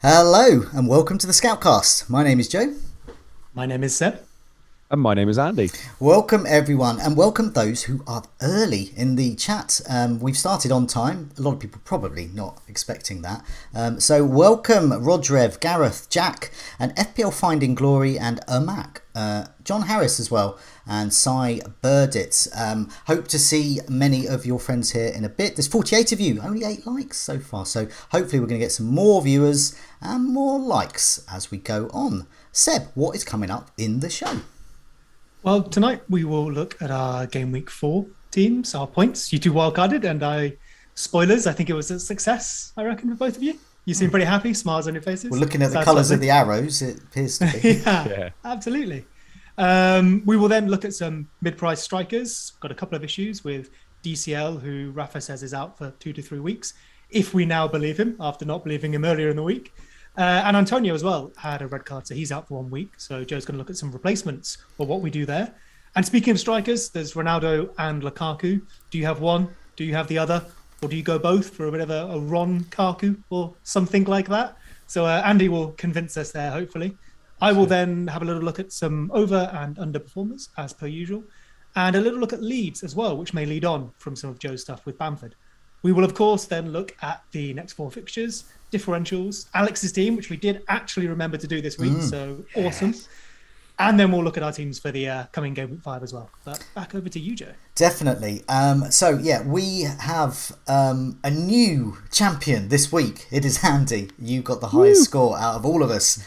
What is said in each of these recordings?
Hello and welcome to the Scoutcast. My name is Joe. My name is Seb. And my name is Andy. Welcome everyone and welcome those who are early in the chat. We've started on time. A lot of people probably not expecting that. So welcome Rodrev, Gareth, Jack and FPL Finding Glory and Ermac. John Harris as well and Cy Burdett. Hope to see many of your friends here in a bit. There's 48 of you, only 8 likes so far. So hopefully we're going to get some more viewers and more likes as we go on. Seb, what is coming up in the show? Well, tonight we will look at our Gameweek 4 teams, our points. You two wildcarded, and spoilers, I think it was a success, I reckon, for both of you. You seem pretty happy, smiles on your faces. We're looking at the colours of the arrows, it appears to be. Yeah, absolutely. We will then look at some mid-price strikers. Got a couple of issues with DCL, who Rafa says is out for 2 to 3 weeks, if we now believe him, after not believing him earlier in the week. And Antonio as well had a red card, so he's out for 1 week. So Joe's going to look at some replacements for what we do there. And speaking of strikers, there's Ronaldo and Lukaku. Do you have one? Do you have the other? Or do you go both for a bit of a Ron Kaku or something like that? So Andy will convince us there, hopefully. I will then have a little look at some over and underperformers, as per usual. And a little look at Leeds as well, which may lead on from some of Joe's stuff with Bamford. We will, of course, then look at the next 4 fixtures, differentials, Alex's team, which we did actually remember to do this week, so awesome. And then we'll look at our teams for the coming Gameweek 5 as well. But back over to you, Joe. Definitely. We have a new champion this week. It is Andy. You got the highest score out of all of us,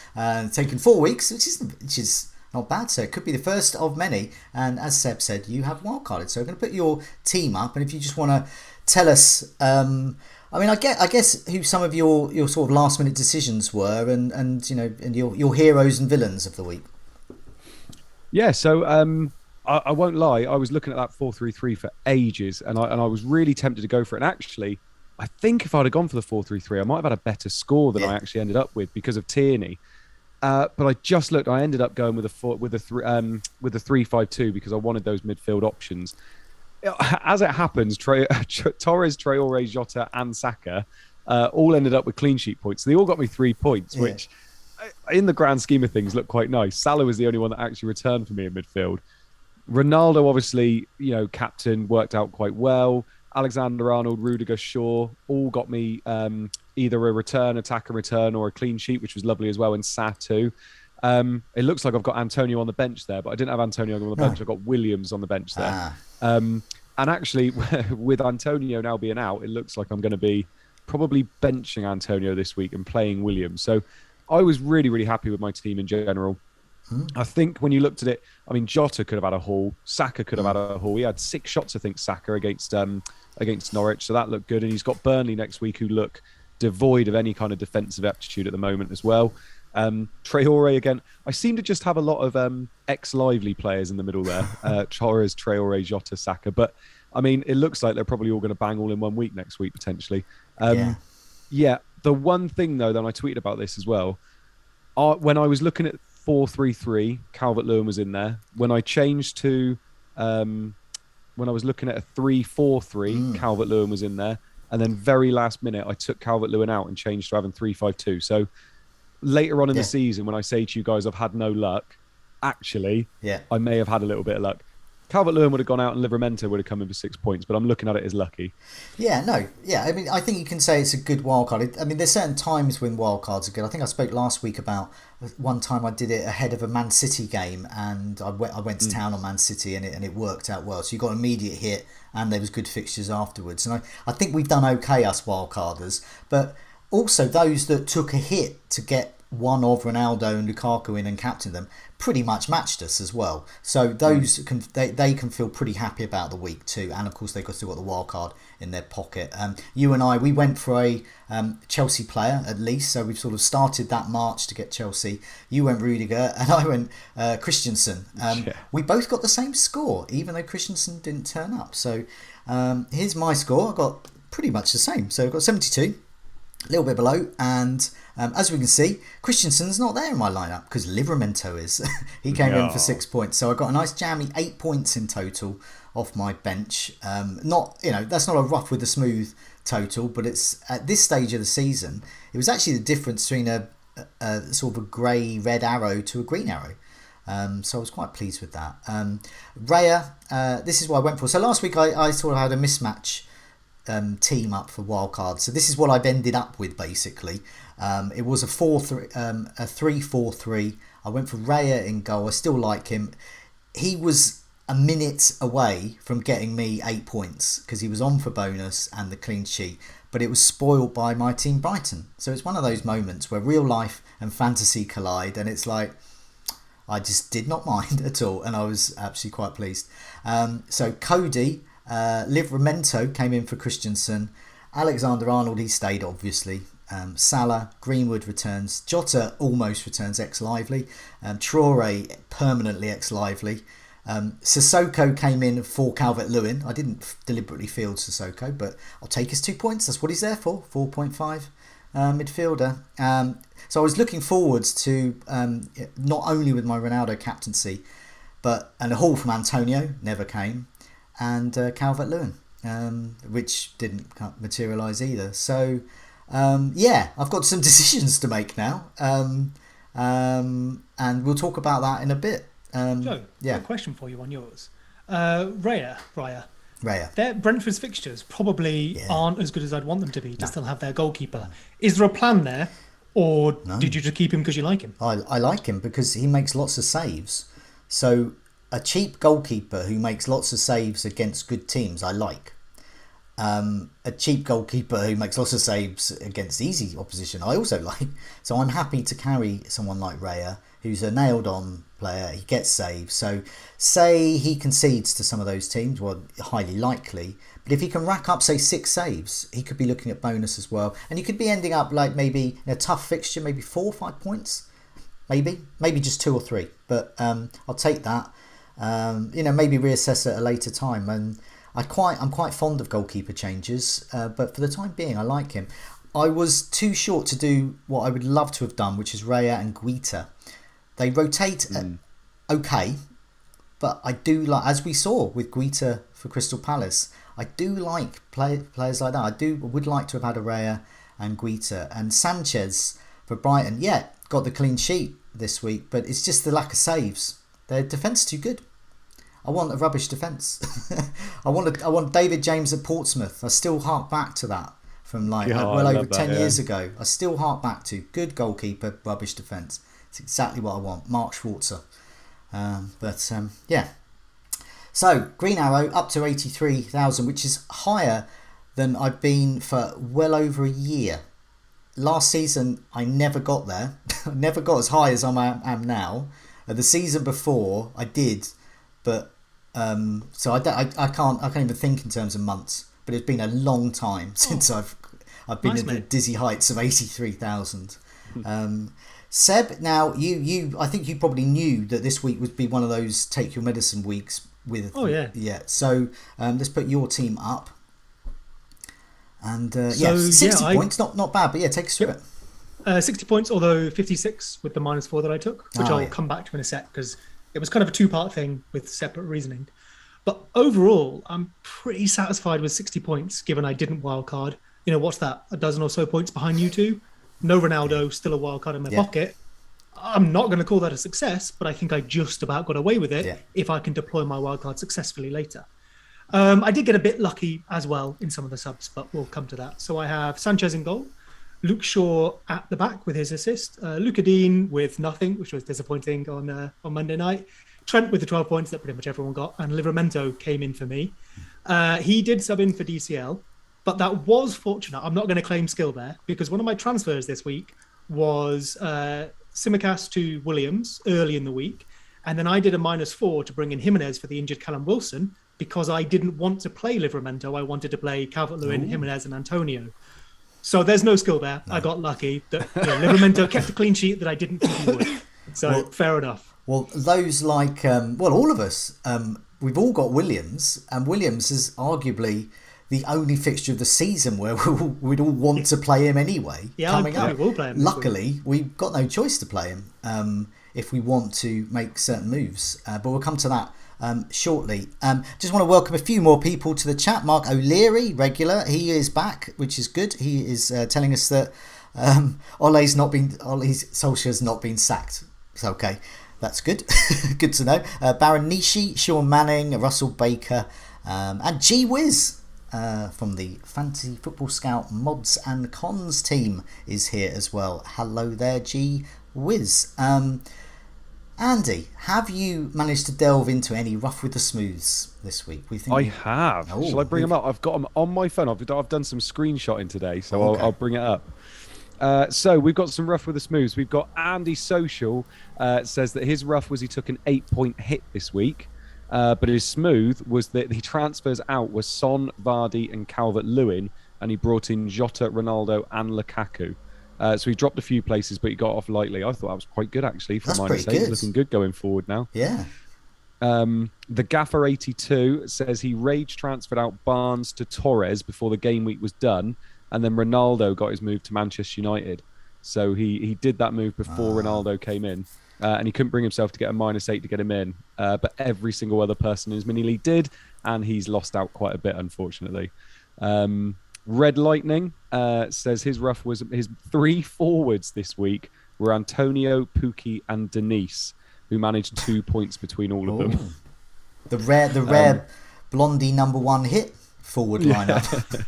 taking 4 weeks, which is not bad. So it could be the first of many. And as Seb said, you have wildcarded. So we're going to put your team up, and if you just want to tell us, I guess who some of your sort of last minute decisions were, and your heroes and villains of the week. Yeah, so I won't lie. I was looking at that 4-3-3 for ages, and I was really tempted to go for it. And actually, I think if I'd have gone for the 4-3-3, I might have had a better score than I actually ended up with because of Tierney. But I just looked. I ended up going with a 3-5-2 because I wanted those midfield options. As it happens, Torres, Traore, Jota and Saka all ended up with clean sheet points. So they all got me 3 points, which in the grand scheme of things looked quite nice. Salah was the only one that actually returned for me in midfield. Ronaldo, obviously, captain, worked out quite well. Alexander-Arnold, Rudiger, Shaw, all got me either a attacker return or a clean sheet, which was lovely as well, and Sa too. It looks like I've got Antonio on the bench there, but I didn't have Antonio on the bench. I've got Williams on the bench there. And actually, with Antonio now being out, it looks like I'm going to be probably benching Antonio this week and playing Williams. So I was really, really happy with my team in general. I think when you looked at it, Jota could have had a haul. Saka could have had a haul. He had 6 shots, I think, Saka against Norwich. So that looked good. And he's got Burnley next week, who look devoid of any kind of defensive aptitude at the moment as well. Traore again. I seem to just have a lot of ex-Lively players in the middle there. Torres, Traore, Jota, Saka. But it looks like they're probably all going to bang all in 1 week next week potentially. The one thing though, then I tweeted about this as well. When I was looking at 4-3-3, Calvert-Lewin was in there. When I changed to when I was looking at a 3-4-3, Calvert-Lewin was in there. And then very last minute, I took Calvert-Lewin out and changed to having 3-5-2. So later on in the season, when I say to you guys I've had no luck, actually, I may have had a little bit of luck. Calvert-Lewin would have gone out and Livramento would have come in for 6 points, but I'm looking at it as lucky. I think you can say it's a good wildcard. There's certain times when wildcards are good. I think I spoke last week about one time I did it ahead of a Man City game, and I went to town on Man City, and it worked out well. So you got an immediate hit, and there was good fixtures afterwards. And I think we've done okay, us wildcarders, but also those that took a hit to get one of Ronaldo and Lukaku in and captain them pretty much matched us as well. So those they can feel pretty happy about the week too. And of course they've still got the wild card in their pocket. You and I, we went for a Chelsea player at least, so we've sort of started that march to get Chelsea. You went Rudiger and I went Christensen. We both got the same score, even though Christensen didn't turn up. So here's my score. I got pretty much the same. So I've got 72. A little bit below, and as we can see, Christensen's not there in my lineup because Livramento is. He came in for 6 points, so I got a nice jammy 8 points in total off my bench. That's not a rough with a smooth total, but it's at this stage of the season, it was actually the difference between a sort of a grey red arrow to a green arrow. So I was quite pleased with that. Raya, this is what I went for. So last week I sort of had a mismatch team up for wildcard. So this is what I've ended up with basically. It was a 3-4-3. I went for Raya in goal. I still like him. He was a minute away from getting me 8 points because he was on for bonus and the clean sheet, but it was spoiled by my team Brighton. So it's one of those moments where real life and fantasy collide, and it's like I just did not mind at all, and I was actually quite pleased. So Cody, Livramento came in for Christensen, Alexander-Arnold, he stayed obviously. Salah, Greenwood returns, Jota almost returns ex-Lively, Traore permanently ex-Lively. Sissoko came in for Calvert-Lewin. I didn't deliberately field Sissoko, but I'll take his 2 points. That's what he's there for, 4.5 midfielder. So I was looking forwards to not only with my Ronaldo captaincy, and a haul from Antonio never came, and Calvert-Lewin, which didn't materialise either. So I've got some decisions to make now, and we'll talk about that in a bit. Joe, a question for you on yours. Raya. Brentford's fixtures probably aren't as good as I'd want them to be to still have their goalkeeper. Is there a plan there, or did you just keep him because you like him? I like him because he makes lots of saves. So a cheap goalkeeper who makes lots of saves against good teams, I like. A cheap goalkeeper who makes lots of saves against easy opposition, I also like. So I'm happy to carry someone like Raya, who's a nailed-on player. He gets saves. So say he concedes to some of those teams, well, highly likely. But if he can rack up, say, 6 saves, he could be looking at bonus as well. And he could be ending up like maybe in a tough fixture, maybe 4 or 5 points. Maybe just 2 or 3. But I'll take that. Maybe reassess at a later time. And I'm quite fond of goalkeeper changes. But for the time being, I like him. I was too short to do what I would love to have done, which is Raya and Guita. They rotate okay, but I do like, as we saw with Guita for Crystal Palace, I do like players like that. I would like to have had a Raya and Guita. And Sanchez for Brighton, got the clean sheet this week, but it's just the lack of saves. Their defence is too good. I want a rubbish defence. I want David James at Portsmouth. I still hark back to that from over 10 years ago. I still hark back to good goalkeeper, rubbish defence. It's exactly what I want. Mark Schwarzer. So, Green Arrow up to 83,000, which is higher than I've been for well over a year. Last season, I never got there. I never got as high as I am now. The season before, I did, but so I can't even think in terms of months. But it's been a long time since I've been at the dizzy heights of 83,000. Seb, now you I think you probably knew that this week would be one of those take your medicine weeks with. So let's put your team up, and 60 points, not bad, but take us through it. 60 points, although 56 with the -4 that I took, which I'll come back to in a sec because it was kind of a 2-part thing with separate reasoning. But overall, I'm pretty satisfied with 60 points, given I didn't wildcard. What's that? A dozen or so points behind you two. No Ronaldo, still a wildcard in my pocket. I'm not going to call that a success, but I think I just about got away with it if I can deploy my wildcard successfully later. I did get a bit lucky as well in some of the subs, but we'll come to that. So I have Sanchez in goal, Luke Shaw at the back with his assist, Luca Dean with nothing, which was disappointing on Monday night, Trent with the 12 points that pretty much everyone got, and Livramento came in for me. He did sub in for DCL, but that was fortunate. I'm not going to claim skill there because one of my transfers this week was Simicast to Williams early in the week. And then I did a -4 to bring in Jimenez for the injured Callum Wilson because I didn't want to play Livramento. I wanted to play Calvert-Lewin, Jimenez and Antonio. So there's no skill there. No. I got lucky that Livramento kept a clean sheet that I didn't think he would. So fair enough. Well, those all of us, we've all got Williams, and Williams is arguably the only fixture of the season where we'd all want to play him anyway. Coming up. Will play him. Luckily, we've got no choice to play him if we want to make certain moves. But we'll come to that shortly. Just want to welcome a few more people to the chat. Mark O'Leary, regular, he is back, which is good. He is telling us that Ole's Solskjaer's not been sacked. It's okay. That's good. Good to know. Baron Nishi, Sean Manning, Russell Baker, and G-Wiz from the Fantasy Football Scout Mods and Cons team is here as well. Hello there, G-Wiz. Andy, have you managed to delve into any rough with the smooths this week? I have. Oh, Shall I bring them up? I've got them on my phone. I've done some screenshotting today, so okay. I'll bring it up. So we've got some rough with the smooths. We've got Andy Social says that his rough was he took an 8-point hit this week, but his smooth was that the transfers out was Son, Vardy and Calvert-Lewin, and he brought in Jota, Ronaldo and Lukaku. So he dropped a few places, but he got off lightly. I thought that was quite good, actually, for -8. He's looking good going forward now. Yeah. The Gaffer 82 says he rage transferred out Barnes to Torres before the game week was done, and then Ronaldo got his move to Manchester United. So he did that move before Ronaldo came in, and he couldn't bring himself to get a -8 to get him in. But every single other person in his mini league did, and he's lost out quite a bit, unfortunately. Red Lightning says his rough was his 3 forwards this week were Antonio, Pukki and Denise, who managed 2 points between all of them. The rare Blondie #1 hit forward lineup.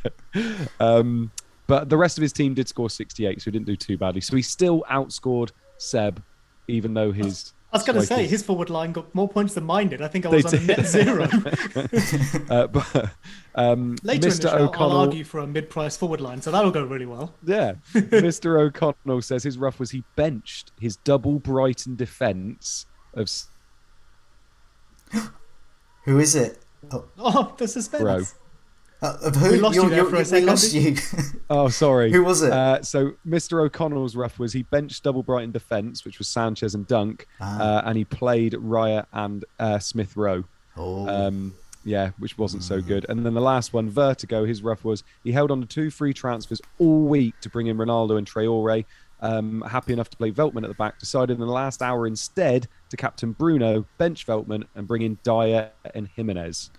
But the rest of his team did score 68, so he didn't do too badly. So he still outscored Seb, even though his... I was going to say, his forward line got more points than mine did. I think I was on net 0. Later in the show, I'll argue for a mid-price forward line, so that'll go really well. Yeah. Mr. O'Connell says his rough was he benched his double Brighton defence of... Who is it? Oh, the suspense. Bro. Of who? We lost you there for a second. We lost you. Oh, sorry. Who was it? So Mr. O'Connell's rough was he benched double Brighton defence, which was Sanchez and Dunk, and he played Raya and Smith Rowe. Yeah, which wasn't so good. And then the last one, Vertigo, his rough was he held on to 2 free transfers all week to bring in Ronaldo and Traore. Happy enough to play Veltman at the back, decided in the last hour instead to captain Bruno, bench Veltman, and bring in Dyer and Jimenez.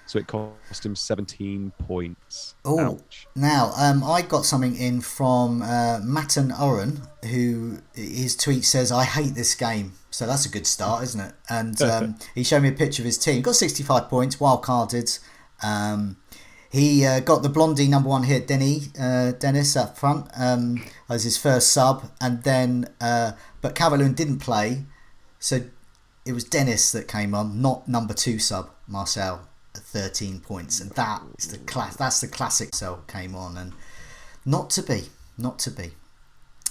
So it cost him 17 points. Oh, ouch. Now, I got something in from Matan Oren, who his tweet says, I hate this game. So that's a good start, isn't it? And he showed me a picture of his team. Got 65 points, wild carded. He got the Blondie #1 hit, Dennis up front, as his first sub. And then, but Calvert-Lewin didn't play. So it was Dennis that came on, not #2 sub, Marcel. 13 points, and that's the classic cell came on, and not to be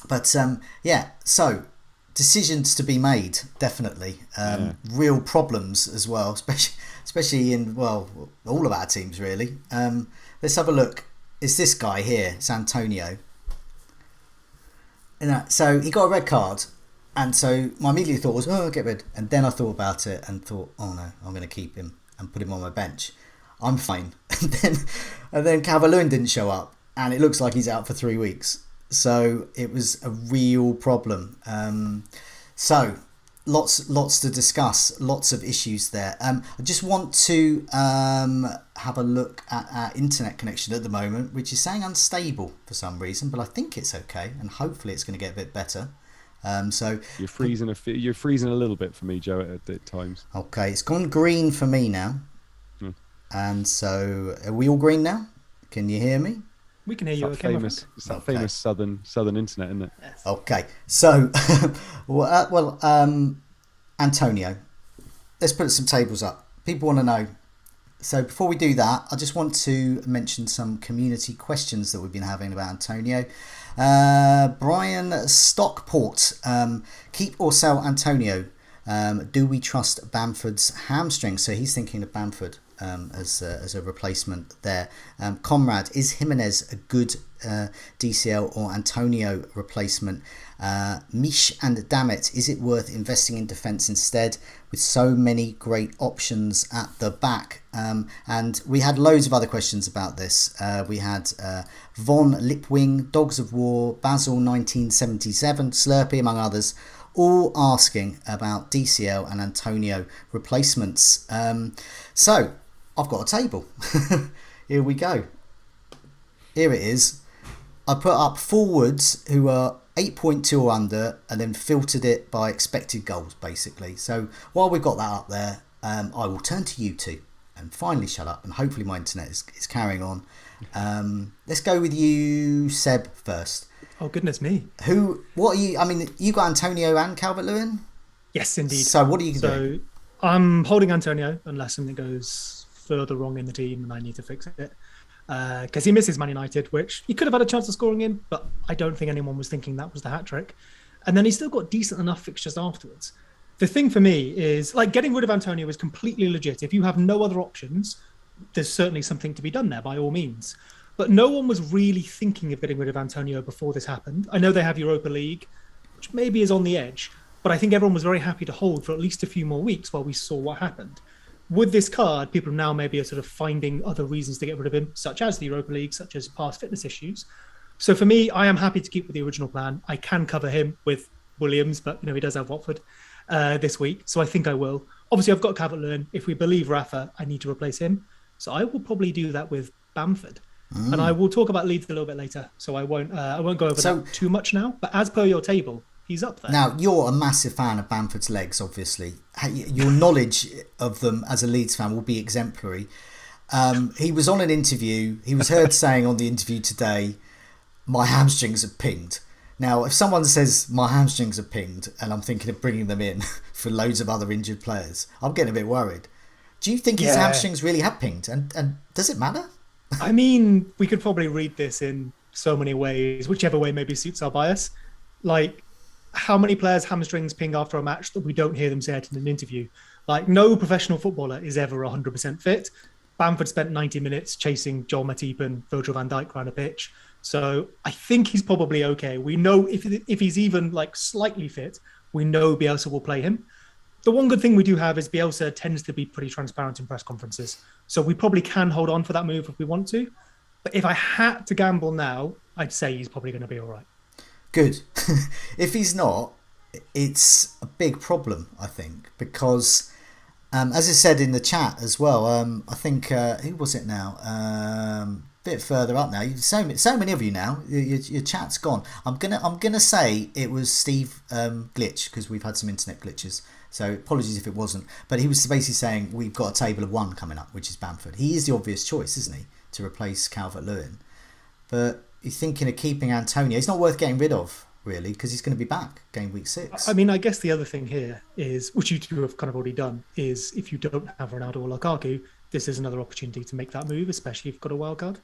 but yeah, so decisions to be made, definitely. Real problems as well, especially in, well, all of our teams really. Let's have a look. It's this guy here, it's Antonio, and so he got a red card, and so my immediate thought was, oh, get rid, and then I thought about it and thought, oh no, I'm going to keep him and put him on my bench. I'm fine. And then Calvert-Lewin didn't show up, and it looks like he's out for 3 weeks. So it was a real problem. So lots to discuss, lots of issues there. I just want to have a look at our internet connection at the moment, which is saying unstable for some reason, but I think it's okay, and hopefully it's going to get a bit better. So you're freezing a little bit for me, Joe, at times. Okay, it's gone green for me now. And so are we all green now? Can you hear me? We can hear you. It's that famous southern internet, isn't it? Yes. Okay, so Antonio, let's put some tables up. People want to know. So before we do that, I just want to mention some community questions that we've been having about Antonio. Brian Stockport, keep or sell Antonio? Do we trust Bamford's hamstring? So he's thinking of Bamford as a replacement there. Conrad, is Jimenez a good DCL or Antonio replacement? Mish and Dammit, is it worth investing in defence instead with so many great options at the back? And we had loads of other questions about this. We had Von Lipwing, Dogs of War, Basil 1977, Slurpee, among others, all asking about DCL and Antonio replacements. So I've got a table. Here we go. Here it is. I put up forwards who are 8.2 or under, and then filtered it by expected goals, basically. So while we've got that up there, I will turn to you two and finally shut up, and hopefully my internet is carrying on. Let's go with you, Seb, first. Oh, goodness me. What are you? I mean, you got Antonio and Calvert-Lewin? Yes, indeed. So what are you doing? So I'm holding Antonio unless something goes further wrong in the team and I need to fix it. Because he misses Man United, which he could have had a chance of scoring in, but I don't think anyone was thinking that was the hat-trick. And then he's still got decent enough fixtures afterwards. The thing for me is, like, getting rid of Antonio is completely legit. If you have no other options, there's certainly something to be done there, by all means. But no one was really thinking of getting rid of Antonio before this happened. I know they have Europa League, which maybe is on the edge, but I think everyone was very happy to hold for at least a few more weeks while we saw what happened. With this card, people now maybe are sort of finding other reasons to get rid of him, such as the Europa League, such as past fitness issues. So for me, I am happy to keep with the original plan. I can cover him with Williams, but he does have Watford this week, so I think I will. Obviously, I've got Calvert-Lewin. If we believe Rafa, I need to replace him. So I will probably do that with Bamford. And I will talk about Leeds a little bit later, so I won't go over that too much now. But as per your table, he's up there. Now, you're a massive fan of Bamford's legs, obviously. Your knowledge of them as a Leeds fan will be exemplary. He was on an interview. He was heard saying on the interview today, my hamstrings are pinged. Now, if someone says my hamstrings are pinged and I'm thinking of bringing them in for loads of other injured players, I'm getting a bit worried. Do you think his hamstrings really have pinged? And does it matter? I mean, we could probably read this in so many ways, whichever way maybe suits our bias. Like, how many players' hamstrings ping after a match that we don't hear them say it in an interview? Like, no professional footballer is ever 100% fit. Bamford spent 90 minutes chasing Joel Matip and Virgil van Dijk around a pitch. So I think he's probably okay. We know if he's even like slightly fit, we know Bielsa will play him. The one good thing we do have is Bielsa tends to be pretty transparent in press conferences. So we probably can hold on for that move if we want to. But if I had to gamble now, I'd say he's probably going to be all right. Good. If he's not, it's a big problem, I think, because as I said in the chat as well, I think, who was it now? Bit further up now. So many of you now. Your chat's gone. I'm gonna say it was Steve Glitch, because we've had some internet glitches. So apologies if it wasn't. But he was basically saying we've got a table of one coming up, which is Bamford. He is the obvious choice, isn't he, to replace Calvert-Lewin? But you're thinking of keeping Antonio. He's not worth getting rid of, really, because he's going to be back game week 6. I mean, I guess the other thing here is, which you two have kind of already done, is if you don't have Ronaldo or Lukaku, this is another opportunity to make that move, especially if you've got a wild card.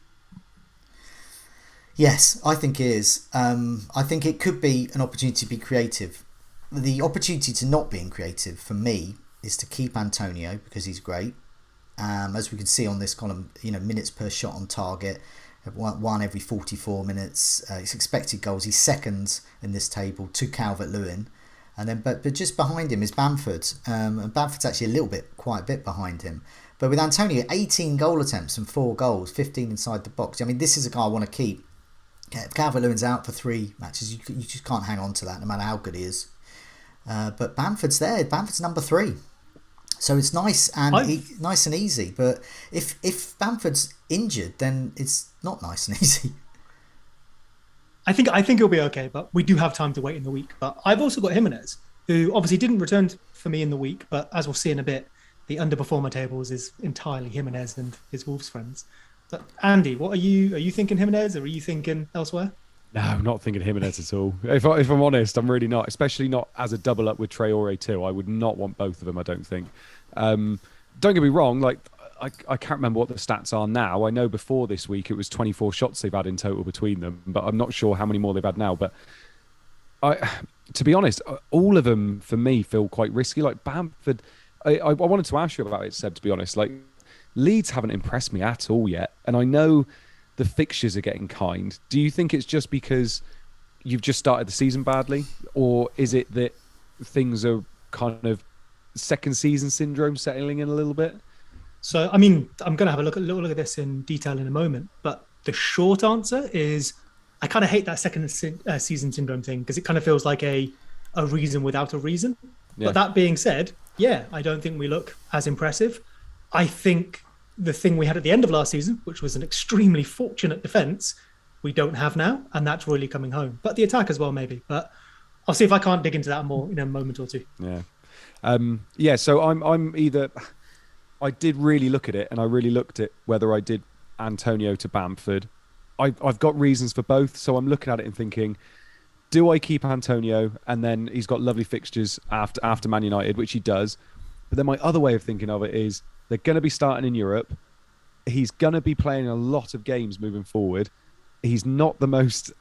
Yes, I think it is. I think it could be an opportunity to be creative. The opportunity to not being creative for me is to keep Antonio because he's great. As we can see on this column, minutes per shot on target, one every 44 minutes. His expected goals, he's second in this table to Calvert-Lewin, and then but just behind him is Bamford. And Bamford's actually quite a bit behind him. But with Antonio, 18 goal attempts and 4 goals, 15 inside the box. I mean, this is a guy I want to keep. If Calvert-Lewin's out for 3 matches, you just can't hang on to that, no matter how good he is. But Bamford's there. Bamford's number 3, so it's nice and nice and easy. But if Bamford's injured, then it's not nice and easy. I think he'll be okay, but we do have time to wait in the week. But I've also got Jimenez, who obviously didn't return for me in the week, but as we'll see in a bit, the underperformer tables is entirely Jimenez and his Wolves friends. But Andy, what are you thinking Jimenez, or are you thinking elsewhere? No, I'm not thinking Jimenez at all. If I'm honest, I'm really not. Especially not as a double up with Traore too. I would not want both of them, I don't think. Don't get me wrong, like I can't remember what the stats are now. I know before this week it was 24 shots they've had in total between them, but I'm not sure how many more they've had now. But to be honest, all of them for me feel quite risky. Like Bamford, I wanted to ask you about it, Seb, to be honest. Like Leeds haven't impressed me at all yet. And I know the fixtures are getting kind. Do you think it's just because you've just started the season badly, or is it that things are kind of second season syndrome settling in a little bit? So, I mean, I'm going to have a little look at this in detail in a moment, but the short answer is I kind of hate that second season syndrome thing, because it kind of feels like a reason without a reason. Yeah. But that being said, yeah, I don't think we look as impressive. I think the thing we had at the end of last season, which was an extremely fortunate defence, we don't have now, and that's really coming home. But the attack as well, maybe. But I'll see if I can't dig into that more in a moment or two. Yeah. So I'm either. I did really look at it, and I really looked at whether I did Antonio to Bamford. I've got reasons for both, so I'm looking at it and thinking, do I keep Antonio? And then he's got lovely fixtures after Man United, which he does. But then my other way of thinking of it is they're going to be starting in Europe. He's going to be playing a lot of games moving forward. He's not the most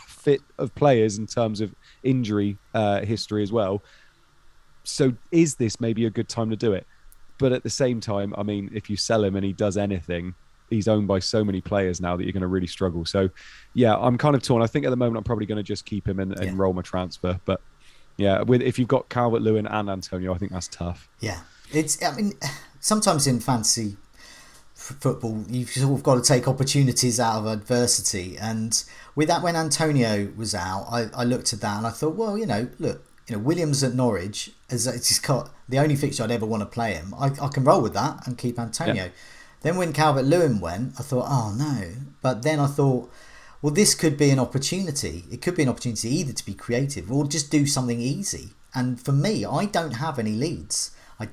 fit of players in terms of injury history as well. So is this maybe a good time to do it? But at the same time, I mean, if you sell him and he does anything, he's owned by so many players now that you're going to really struggle. So, yeah, I'm kind of torn. I think at the moment I'm probably going to just keep him and roll my transfer. But, yeah, if you've got Calvert-Lewin and Antonio, I think that's tough. Yeah. I mean, sometimes in fantasy football, you've sort of got to take opportunities out of adversity. And with that, when Antonio was out, I looked at that and I thought, well, look, Williams at Norwich, it's got the only fixture I'd ever want to play him. I can roll with that and keep Antonio. Yeah. Then when Calvert-Lewin went, I thought, oh no. But then I thought, well, this could be an opportunity. It could be an opportunity either to be creative or just do something easy. And for me, I don't have any leads. I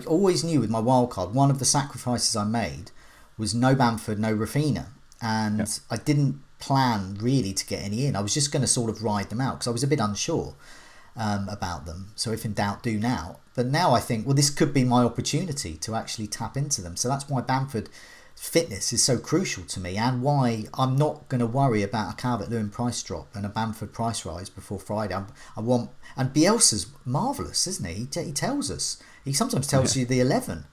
always knew with my wildcard, one of the sacrifices I made was no Bamford, no Rafinha. And I didn't plan really to get any in. I was just going to sort of ride them out because I was a bit unsure about them. So if in doubt, do now. But now I think, well, this could be my opportunity to actually tap into them. So that's why Bamford fitness is so crucial to me, and why I'm not going to worry about a Calvert-Lewin price drop and a Bamford price rise before Friday. And Bielsa's marvellous, isn't he? He tells us. He sometimes tells you the 11.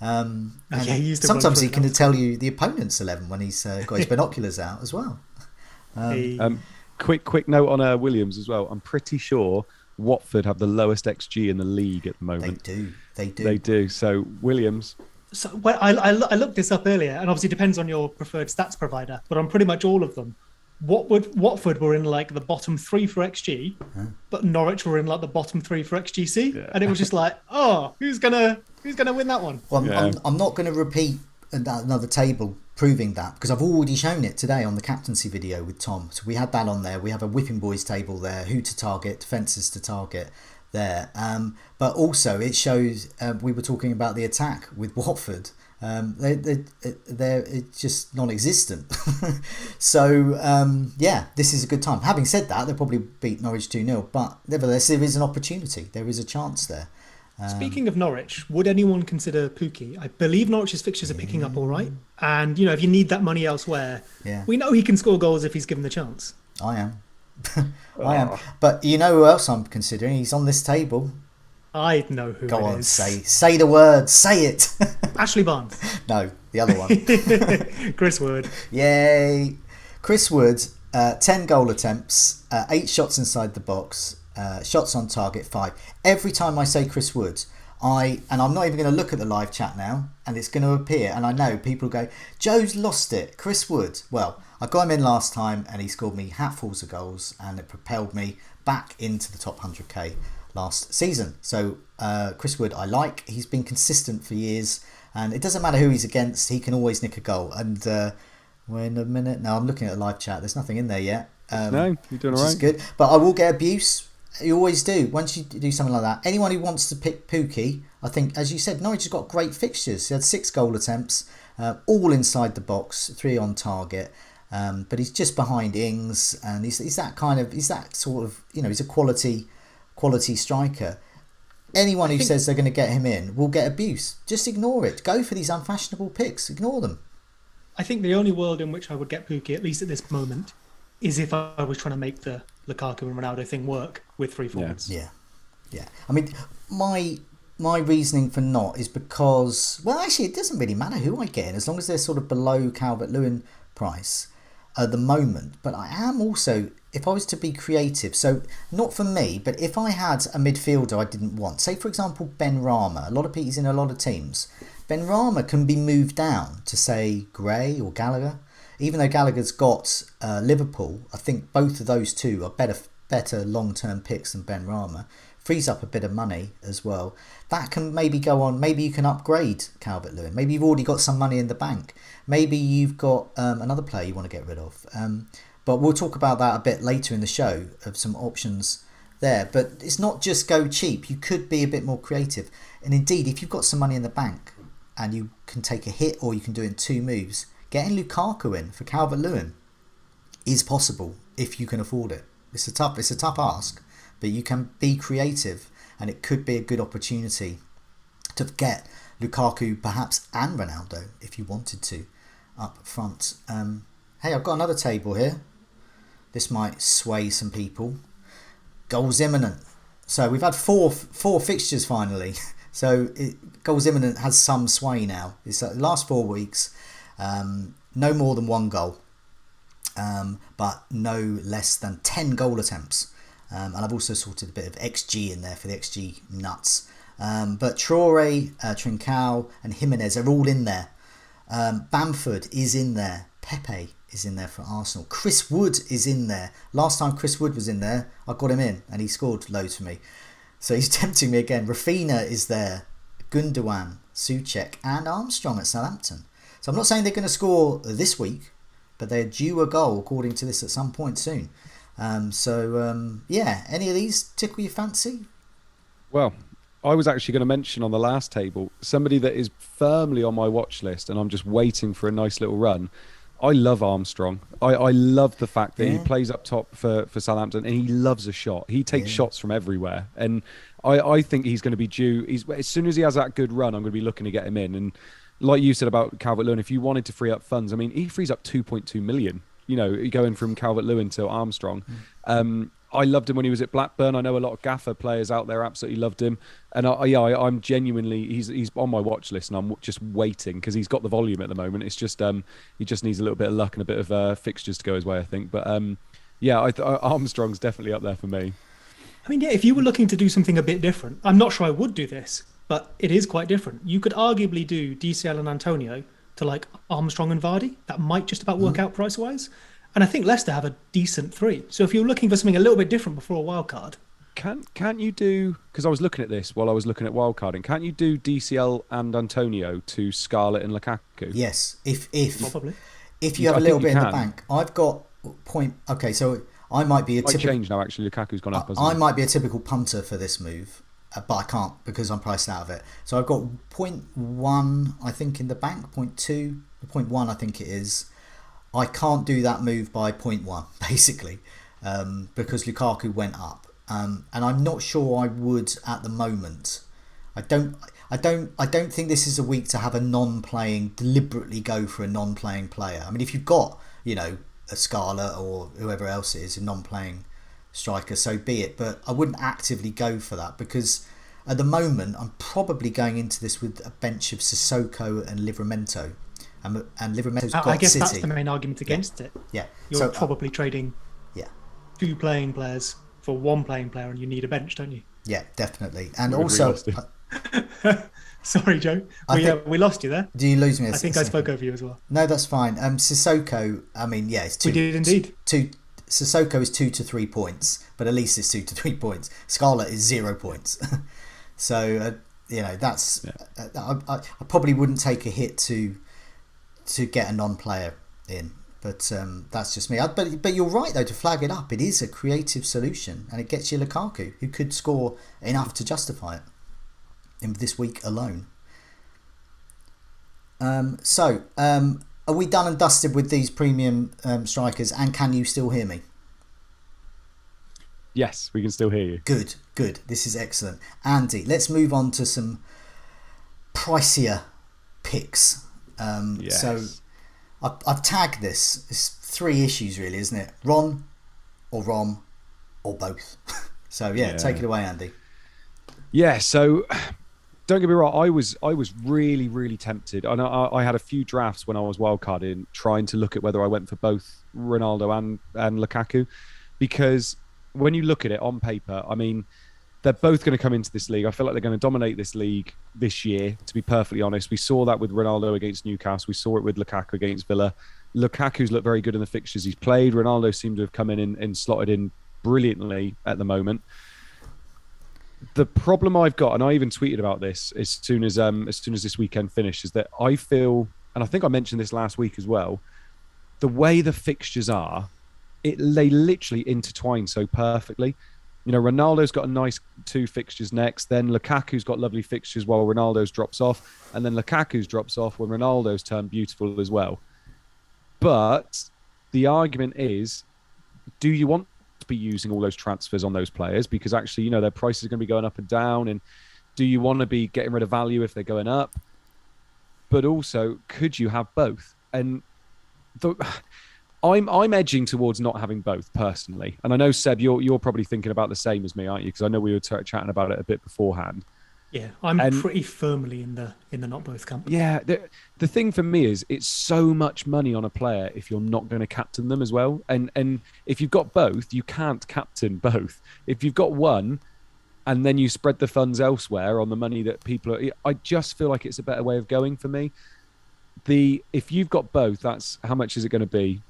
Sometimes he can tell you the opponent's 11 when he's got his binoculars out as well. Quick note on Williams as well. I'm pretty sure Watford have the lowest XG in the league at the moment. They do. So Williams. So I looked this up earlier, and obviously it depends on your preferred stats provider, but on pretty much all of them, Watford were in like the bottom 3 for XG, but Norwich were in like the bottom 3 for XGC, and it was just like, oh, who's gonna win that one? Well, I'm not going to repeat another table proving that, because I've already shown it today on the captaincy video with Tom. So we had that on there. We have a whipping boys table there, who to target, defences to target there. But also it shows, we were talking about the attack with Watford. They're just non-existent. So, this is a good time. Having said that, they'll probably beat Norwich 2-0, but nevertheless, there is an opportunity. There is a chance there. Speaking of Norwich, would anyone consider Pukki? I believe Norwich's fixtures are picking up all right. And, if you need that money elsewhere, we know he can score goals if he's given the chance. I am. I am. But you know who else I'm considering? He's on this table. I know who Go it on, is. say the word. Say it. Ashley Barnes. No, the other one. Chris Wood. Yay. Chris Wood, 10 goal attempts, 8 shots inside the box, shots on target 5. Every time I say Chris Wood, and I'm not even going to look at the live chat now, and it's going to appear, and I know people go, Joe's lost it. Chris Wood. Well, I got him in last time, and he scored me hatfuls of goals, and it propelled me back into the top 100k last season. So Chris Wood I like. He's been consistent for years, and it doesn't matter who he's against, he can always nick a goal. And wait a minute, no, I'm looking at a live chat, there's nothing in there yet. No, you're doing all right. Which is good, but I will get abuse. You always do once you do something like that. Anyone who wants to pick Pukki, I think, as you said, Norwich has got great fixtures. He had 6 goal attempts, all inside the box, 3 on target. But he's just behind Ings, and he's that sort of, he's a quality striker. Anyone who says they're going to get him in will get abuse. Just ignore it. Go for these unfashionable picks. Ignore them. I think the only world in which I would get Pukki, at least at this moment, is if I was trying to make the Lukaku and Ronaldo thing work with 3 forwards. Yeah. I mean, my reasoning for not is because, well, actually, it doesn't really matter who I get in as long as they're sort of below Calvert-Lewin price. at the moment, but I am also, if I was to be creative, so not for me, but if I had a midfielder I didn't want, say for example Ben Rama, he's in a lot of teams. Ben Rama can be moved down to say Gray or Gallagher. Even though Gallagher's got Liverpool, I think both of those two are better long-term picks than Ben Rama. Frees up a bit of money as well. That can maybe go on. Maybe you can upgrade Calvert-Lewin. Maybe you've already got some money in the bank. Maybe you've got another player you want to get rid of. But we'll talk about that a bit later in the show, of some options there. But it's not just go cheap. You could be a bit more creative. And indeed, if you've got some money in the bank and you can take a hit, or you can do it in 2 moves, getting Lukaku in for Calvert-Lewin is possible if you can afford it. It's a tough ask, but you can be creative, and it could be a good opportunity to get Lukaku perhaps and Ronaldo if you wanted to up front. Hey, I've got another table here. This might sway some people. Goals imminent. So we've had four fixtures finally. So goals imminent has some sway now. It's the last 4 weeks. No more than 1 goal, but no less than 10 goal attempts. And I've also sorted a bit of XG in there for the XG nuts. But Traore, Trincao and Jimenez are all in there. Bamford is in there. Pepe is in there for Arsenal. Chris Wood is in there. Last time Chris Wood was in there, I got him in and he scored loads for me. So he's tempting me again. Rafinha is there. Gundogan, Souček and Armstrong at Southampton. So I'm not saying they're going to score this week, but they're due a goal according to this at some point soon. Yeah, any of these tickle your fancy? Well, I was actually going to mention on the last table somebody that is firmly on my watch list, and I'm just waiting for a nice little run. I love Armstrong. I love the fact that he plays up top for Southampton, and he loves a shot. He takes shots from everywhere, and I think he's going to be due. As soon as he has that good run, I'm going to be looking to get him in. And like you said about Calvert-Lewin, if you wanted to free up funds, I mean, he frees up 2.2 million. You know, going from Calvert-Lewin to Armstrong. I loved him when he was at Blackburn. I know a lot of Gaffer players out there absolutely loved him, and I'm genuinely he's on my watch list, and I'm just waiting because he's got the volume at the moment. It's just he just needs a little bit of luck and a bit of fixtures to go his way, I think. But Armstrong's definitely up there for me. I mean, yeah, if you were looking to do something a bit different, I'm not sure I would do this, but it is quite different. You could arguably do DCL and Antonio to like Armstrong and Vardy. That might just about work out price-wise. And I think Leicester have a decent 3. So if you're looking for something a little bit different before a wild card, can't you do? Because I was looking at this while I was looking at wild carding. Can't you do DCL and Antonio to Scarlett and Lukaku? Yes, if probably. If you have a little bit in the bank, I've got point. Okay, so I might be a typical. Change now. Actually, Lukaku's gone up. I might be a typical punter for this move, but I can't because I'm priced out of it. So I've got 0.1, I think, in the bank. 0.2, 0.1, I think it is. I can't do that move by 0.1 basically because Lukaku went up, and I'm not sure I would at the moment. I don't think this is a week to have a non-playing deliberately go for a non-playing player. I mean, if you've got a Scarlett or whoever else it is, a non-playing striker, so be it. But I wouldn't actively go for that because at the moment I'm probably going into this with a bench of Sissoko and Livramento. And Livramento's got I guess City. That's the main argument against it. Yeah. You're probably trading 2 playing players for 1 playing player, and you need a bench, don't you? Yeah, definitely. And also... Sorry, Joe. We lost you there. Do you lose me? I think I spoke over you as well. No, that's fine. Sissoko, I mean, yeah, it's 2... We did indeed. Sissoko is 2 to 3 points, but at least it's 2 to 3 points. Scarlett is 0 points. So, that's... I probably wouldn't take a hit to get a non-player in, but that's just me. But you're right though to flag it up. It is a creative solution, and it gets you Lukaku, who could score enough to justify it in this week alone. Are we done and dusted with these premium strikers? And can you still hear me? Yes, we can still hear you. Good. This is excellent, Andy. Let's move on to some pricier picks. Yes. So I've tagged this. It's 3 issues really, isn't it? Ron or Rom or both. So take it away, Andy. Yeah, so don't get me wrong, I was really, really tempted. And I had a few drafts when I was wildcarding, trying to look at whether I went for both Ronaldo and Lukaku, because when you look at it on paper, I mean, they're both going to come into this league. I feel like they're going to dominate this league this year, to be perfectly honest. We saw that with Ronaldo against Newcastle. We saw it with Lukaku against Villa. Lukaku's looked very good in the fixtures he's played. Ronaldo seemed to have come in and slotted in brilliantly at the moment. The problem I've got, and I even tweeted about this as soon as this weekend finished, is that I feel, and I think I mentioned this last week as well, the way the fixtures are, they literally intertwine so perfectly. You know, Ronaldo's got a nice 2 fixtures next. Then Lukaku's got lovely fixtures while Ronaldo's drops off. And then Lukaku's drops off when Ronaldo's turned beautiful as well. But the argument is, do you want to be using all those transfers on those players? Because actually, you know, their prices are going to be going up and down. And do you want to be getting rid of value if they're going up? But also, could you have both? And I'm edging towards not having both personally, and I know Seb, you're probably thinking about the same as me, aren't you? Because I know we were chatting about it a bit beforehand. Yeah, I'm pretty firmly in the not both camp. Yeah, the thing for me is it's so much money on a player if you're not going to captain them as well, and if you've got both, you can't captain both. If you've got one, and then you spread the funds elsewhere on the money that people are, I just feel like it's a better way of going for me. If you've got both, that's how much is it going to be?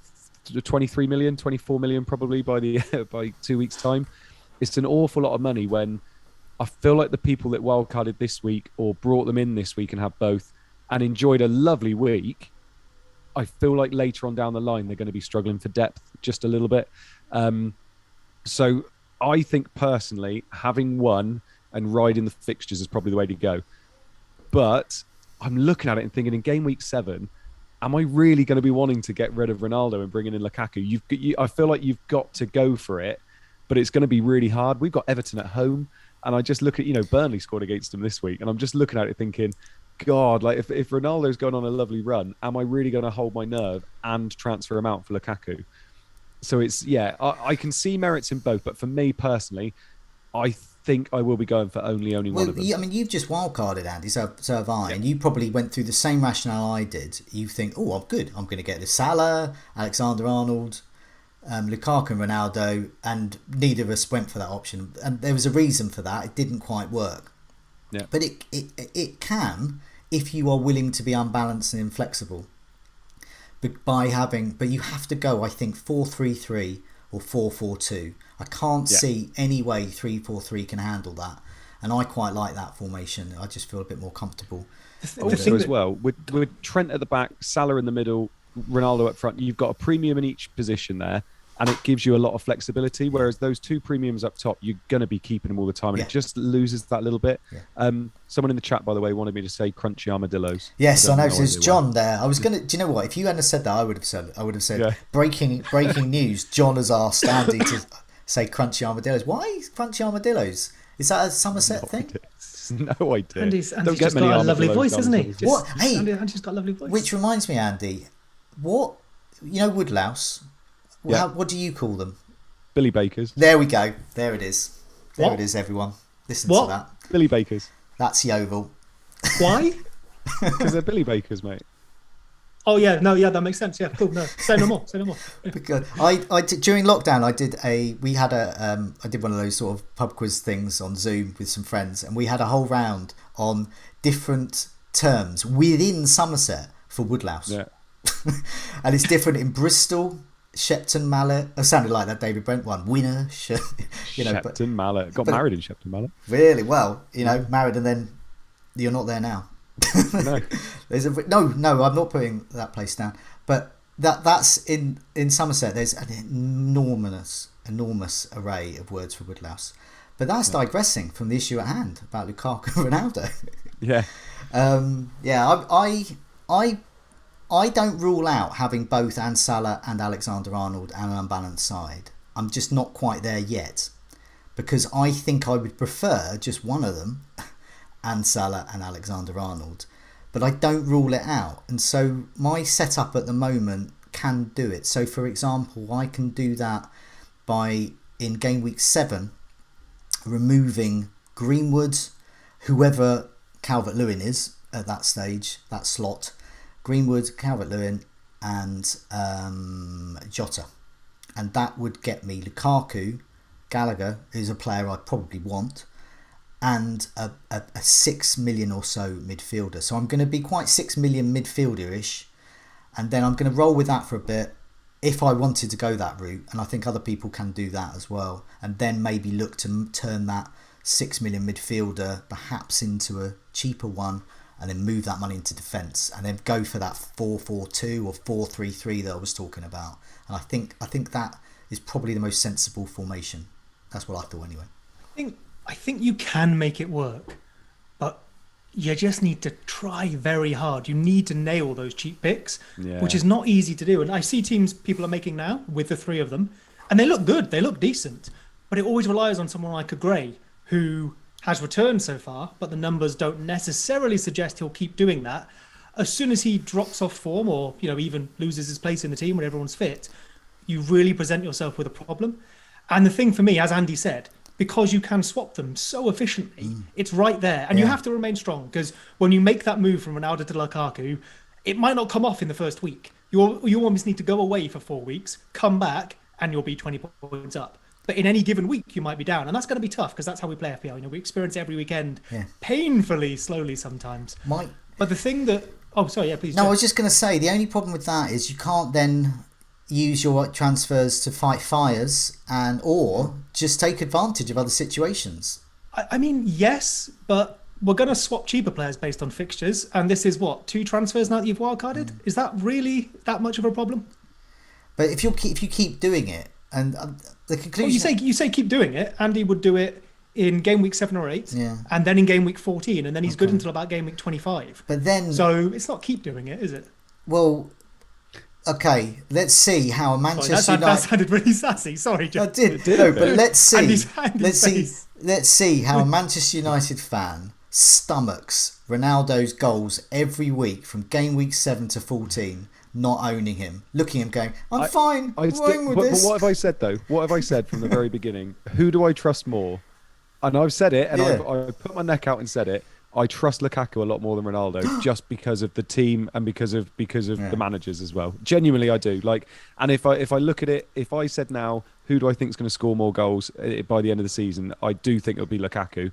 23 million, 24 million probably by 2 weeks time. It's an awful lot of money when I feel like the people that wildcarded this week or brought them in this week and have both and enjoyed a lovely week, I feel like later on down the line they're going to be struggling for depth just a little bit. So I think personally having one and riding the fixtures is probably the way to go. But I'm looking at it and thinking in game week 7, am I really going to be wanting to get rid of Ronaldo and bringing in Lukaku? I feel like you've got to go for it, but it's going to be really hard. We've got Everton at home, and I just look at, Burnley scored against them this week, and I'm just looking at it thinking, God, like if Ronaldo's going on a lovely run, am I really going to hold my nerve and transfer him out for Lukaku? So it's, I can see merits in both, but for me personally, I think I will be going for only one of them. I mean, you've just wildcarded, Andy, so have I, and you probably went through the same rationale I did. You think, oh, I'm good. I'm going to get the Salah, Alexander-Arnold, Lukaku and Ronaldo, and neither of us went for that option. And there was a reason for that. It didn't quite work. Yeah. But it can, if you are willing to be unbalanced and inflexible. But you have to go, I think, 4-3-3 or 4-4-2. I can't see any way 3-4-3 can handle that, and I quite like that formation. I just feel a bit more comfortable. Also, as well, with Trent at the back, Salah in the middle, Ronaldo up front, you've got a premium in each position there, and it gives you a lot of flexibility. Whereas those 2 premiums up top, you're going to be keeping them all the time, and it just loses that little bit. Yeah. Someone in the chat, by the way, wanted me to say crunchy armadillos. Yes, I know. So there's John there. I was going to. Do you know what? If you hadn't said that, I would have said breaking news. John has asked Andy to say crunchy armadillos. Why crunchy armadillos? Is that a Somerset thing? No idea. Andy's just got a lovely voice, hasn't he? What? Hey, Andy's got a lovely voice. Which reminds me, Andy, what, woodlouse? What do you call them? Billy Bakers. There we go. There it is. There it is, everyone. Listen to that. Billy Bakers. That's Yeovil. Why? Because they're Billy Bakers, mate. Oh yeah, no, yeah, that makes sense. Yeah, cool. No, say no more. Yeah. Because I did, during lockdown, I did one of those sort of pub quiz things on Zoom with some friends, and we had a whole round on different terms within Somerset for woodlouse. Yeah. And it's different in Bristol. Shepton Mallet. I sounded like that David Brent one. Winner. Shepton Mallet. Got married in Shepton Mallet. Really? Well, married and then you're not there now. No. No, I'm not putting that place down. But that's in Somerset. There's an enormous array of words for woodlouse. But that's digressing from the issue at hand about Lukaku and Ronaldo. Yeah. I don't rule out having both Salah and Alexander-Arnold and an unbalanced side. I'm just not quite there yet, because I think I would prefer just one of them, Salah and Alexander-Arnold, but I don't rule it out. And so my setup at the moment can do it. So for example, I can do that by, in game week 7, removing Greenwood, whoever Calvert-Lewin is at that stage, that slot. Greenwood, Calvert-Lewin, and Jota. And that would get me Lukaku, Gallagher, who's a player I'd probably want, and a 6 million or so midfielder. So I'm going to be quite 6 million midfielder-ish, and then I'm going to roll with that for a bit if I wanted to go that route, and I think other people can do that as well, and then maybe look to turn that 6 million midfielder perhaps into a cheaper one, and then move that money into defence, and then go for that 4-4-2 or 4-3-3 that I was talking about. And I think that is probably the most sensible formation. That's what I thought anyway. I think you can make it work, but you just need to try very hard. You need to nail those cheap picks, which is not easy to do. And I see teams people are making now with the three of them, and they look good, they look decent, but it always relies on someone like a Gray who has returned so far, but the numbers don't necessarily suggest he'll keep doing that. As soon as he drops off form, or even loses his place in the team when everyone's fit, you really present yourself with a problem. And the thing for me, as Andy said, because you can swap them so efficiently, it's right there. And you have to remain strong, because when you make that move from Ronaldo to Lukaku, it might not come off in the first week. You almost need to go away for 4 weeks, come back, and you'll be 20 points up. But in any given week, you might be down. And that's going to be tough, because that's how we play FPL. We experience it every weekend, painfully slowly sometimes. But the thing that... Oh, sorry, yeah, please. No, I was just going to say, the only problem with that is you can't then use your transfers to fight fires or just take advantage of other situations. I mean, yes, but we're going to swap cheaper players based on fixtures. And this is 2 transfers now that you've wildcarded? Is that really that much of a problem? But if you keep doing it, and the conclusion... Well, you say keep doing it. Andy would do it in game week 7 or 8, and then in game week 14, and then he's good until about game week 25. But then... So it's not keep doing it, is it? Well... Okay, let's see how Manchester United... That sounded really sassy. Sorry, Joe. I did. No, but let's see. Let's see how a Manchester United fan stomachs Ronaldo's goals every week from game week 7 to 14, not owning him, looking at him going, I'm fine, I'm going with this. But what have I said, though? What have I said from the very beginning? Who do I trust more? And I've said it, and I've put my neck out and said it. I trust Lukaku a lot more than Ronaldo, just because of the team and because of the managers as well. Genuinely, I do. And if I look at it, if I said now, who do I think is going to score more goals by the end of the season? I do think it'll be Lukaku.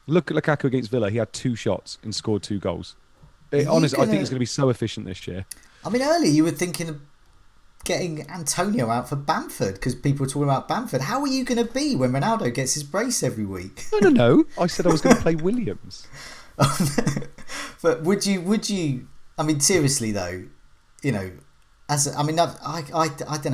Look at Lukaku against Villa. He had 2 shots and scored 2 goals. Honestly, I think he's going to be so efficient this year. I mean, earlier you were thinking of getting Antonio out for Bamford because people were talking about Bamford. How are you going to be when Ronaldo gets his brace every week? No. I said I was going to play Williams. But would you? I mean, seriously though, I don't know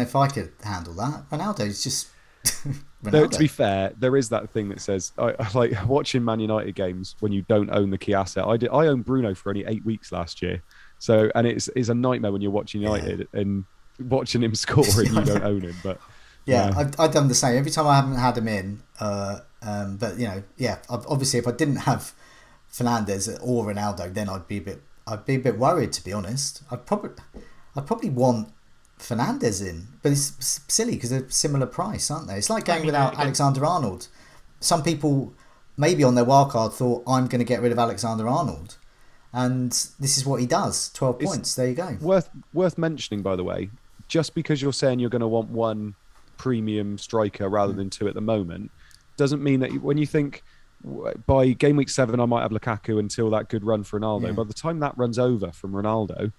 if I could handle that. Ronaldo's just. Ronaldo. No, to be fair, there is that thing that says I like watching Man United games when you don't own the key asset. I owned Bruno for only 8 weeks last year, and it's a nightmare when you're watching United and watching him score and you don't own him. But I've done the same every time I haven't had him in. But obviously if I didn't have Fernandes or Ronaldo, then I'd be a bit worried, to be honest. I'd probably want Fernandes in, but it's silly because they're similar price, aren't they? It's like going without Alexander-Arnold. Some people maybe on their wildcard thought, I'm going to get rid of Alexander-Arnold, and this is what he does. 12 points. There you go. Worth mentioning, by the way, just because you're saying you're going to want one premium striker rather than 2 at the moment, doesn't mean that when you think by game week 7 I might have Lukaku until that good run for Ronaldo. By the time that runs over from Ronaldo,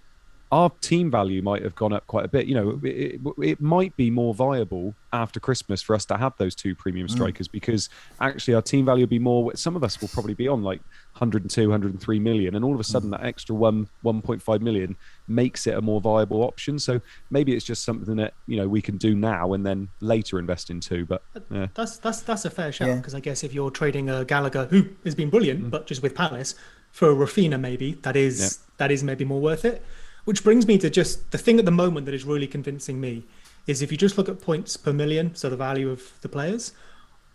our team value might have gone up quite a bit. It might be more viable after Christmas for us to have those 2 premium strikers because actually our team value will be more. Some of us will probably be on like 102, 103 million, and all of a sudden that extra 1.5 million makes it a more viable option. So maybe it's just something that we can do now and then later invest into. But that's a fair shout because I guess if you're trading a Gallagher who has been brilliant, but just with Palace for a Rafinha, maybe that is maybe more worth it. Which brings me to just the thing at the moment that is really convincing me is if you just look at points per million, so the value of the players,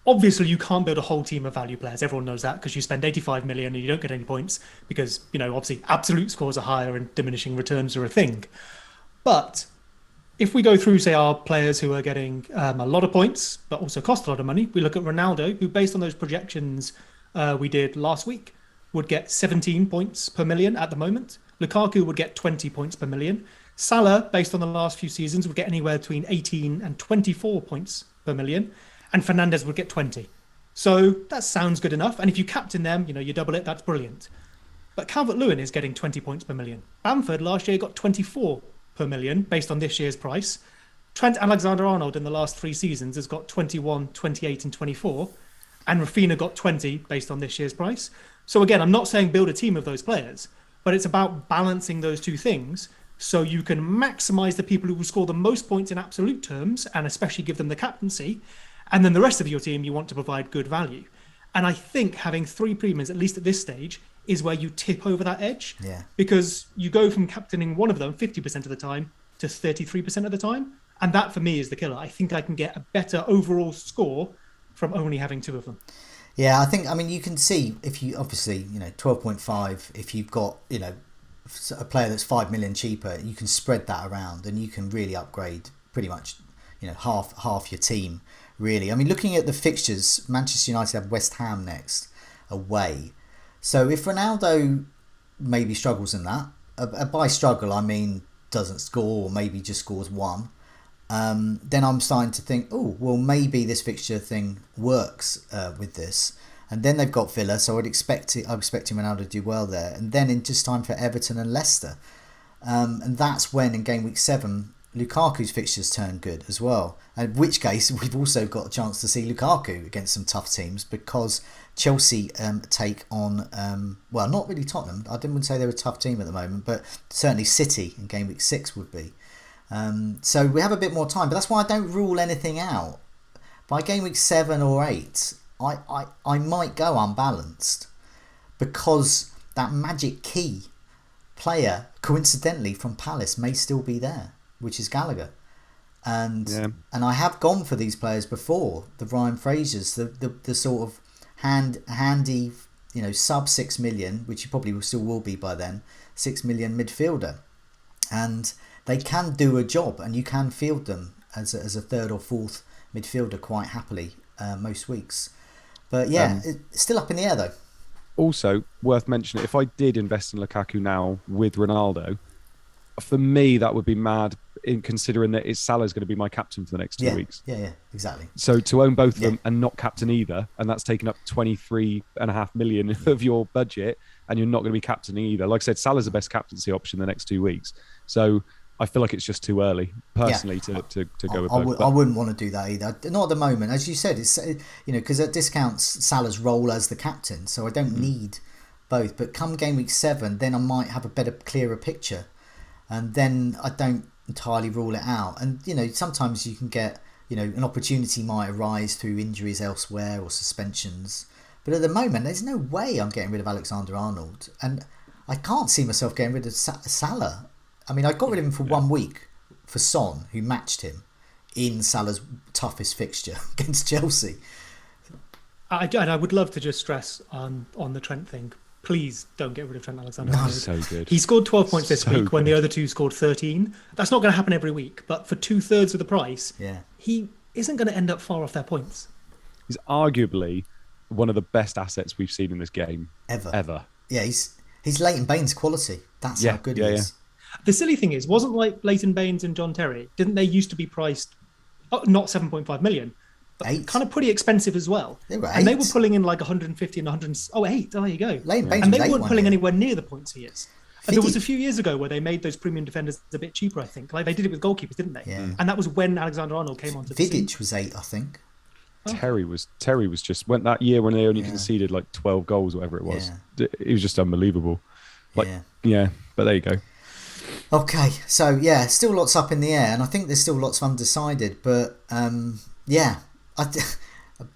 obviously you can't build a whole team of value players. Everyone knows that because you spend 85 million and you don't get any points because, obviously absolute scores are higher and diminishing returns are a thing. But if we go through, say, our players who are getting a lot of points, but also cost a lot of money, we look at Ronaldo, who based on those projections we did last week, would get 17 points per million at the moment. Lukaku would get 20 points per million. Salah, based on the last few seasons, would get anywhere between 18 and 24 points per million. And Fernandes would get 20. So that sounds good enough. And if you captain them, you double it, that's brilliant. But Calvert-Lewin is getting 20 points per million. Bamford last year got 24 per million based on this year's price. Trent Alexander-Arnold in the last 3 seasons has got 21, 28 and 24. And Rafinha got 20 based on this year's price. So again, I'm not saying build a team of those players, but it's about balancing those two things so you can maximize the people who will score the most points in absolute terms and especially give them the captaincy. And then the rest of your team, you want to provide good value. And I think having 3 premiums, at least at this stage, is where you tip over that edge. Yeah. Because you go from captaining one of them 50% of the time to 33% of the time. And that for me is the killer. I think I can get a better overall score from only having 2 of them. Yeah, I mean, you can see if you obviously, 12.5, if you've got, a player that's 5 million cheaper, you can spread that around and you can really upgrade pretty much, half your team, really. I mean, looking at the fixtures, Manchester United have West Ham next away. So if Ronaldo maybe struggles in that, by struggle, I mean doesn't score or maybe just scores 1, then I'm starting to think, oh, well, maybe this fixture thing works with this. And then they've got Villa, so I'm expecting Ronaldo to do well there. And then in just time for Everton and Leicester. And that's when, in Game Week 7, Lukaku's fixtures turn good as well. In which case, we've also got a chance to see Lukaku against some tough teams because Chelsea take on, well, not really Tottenham. I didn't say they're a tough team at the moment, but certainly City in Game Week 6 would be. So we have a bit more time, but that's why I don't rule anything out. By Game Week 7 or 8, I might go unbalanced because that magic key player, coincidentally from Palace, may still be there, which is Gallagher. And I have gone for these players before, the Ryan Frasers, the sort of handy, sub 6 million, which you probably still will be by then, 6 million midfielder. And they can do a job and you can field them as a third or fourth midfielder quite happily most weeks. But yeah, it's still up in the air though. Also, worth mentioning, if I did invest in Lukaku now with Ronaldo, for me that would be mad in considering that Salah's going to be my captain for the next 2 weeks. Yeah, exactly. So to own both of them and not captain either, and that's taken up 23.5 million of your budget, and you're not going to be captaining either. Like I said, Salah's the best captaincy option the next 2 weeks. So I feel like it's just too early, personally, to go with both. I wouldn't want to do that either. Not at the moment. As you said, it's because it discounts Salah's role as the captain, so I don't need both. But come Game Week 7, then I might have a better, clearer picture. And then I don't entirely rule it out. And, sometimes you can get, an opportunity might arise through injuries elsewhere or suspensions. But at the moment, there's no way I'm getting rid of Alexander-Arnold. And I can't see myself getting rid of Salah. I mean, I got rid of him for 1 week for Son, who matched him in Salah's toughest fixture against Chelsea. I would love to just stress on the Trent thing. Please don't get rid of Trent Alexander-Arnold. So good. He scored 12 points this week when the other 2 scored 13. That's not going to happen every week, but for 2/3 of the price, he isn't going to end up far off their points. He's arguably one of the best assets we've seen in this game ever. Yeah, he's Leighton Baines quality. That's how good he is. The silly thing is, wasn't like Leighton Baines and John Terry, didn't they used to be priced not 7.5 million, but 8. kind of pretty expensive as well? They were 8. And they were pulling in like 150 and 100. Oh, 8. Oh, there you go. Leighton Baines and they was 8 weren't pulling anywhere near the points he is. And there was a few years ago where they made those premium defenders a bit cheaper, I think. Like they did it with goalkeepers, didn't they? Yeah. And that was when Alexander-Arnold came onto the scene. Vidic was 8, I think. Terry was just went that year when they only conceded like 12 goals, whatever it was. It was just unbelievable. But there you go. Okay, so still lots up in the air, and I think there's still lots undecided. But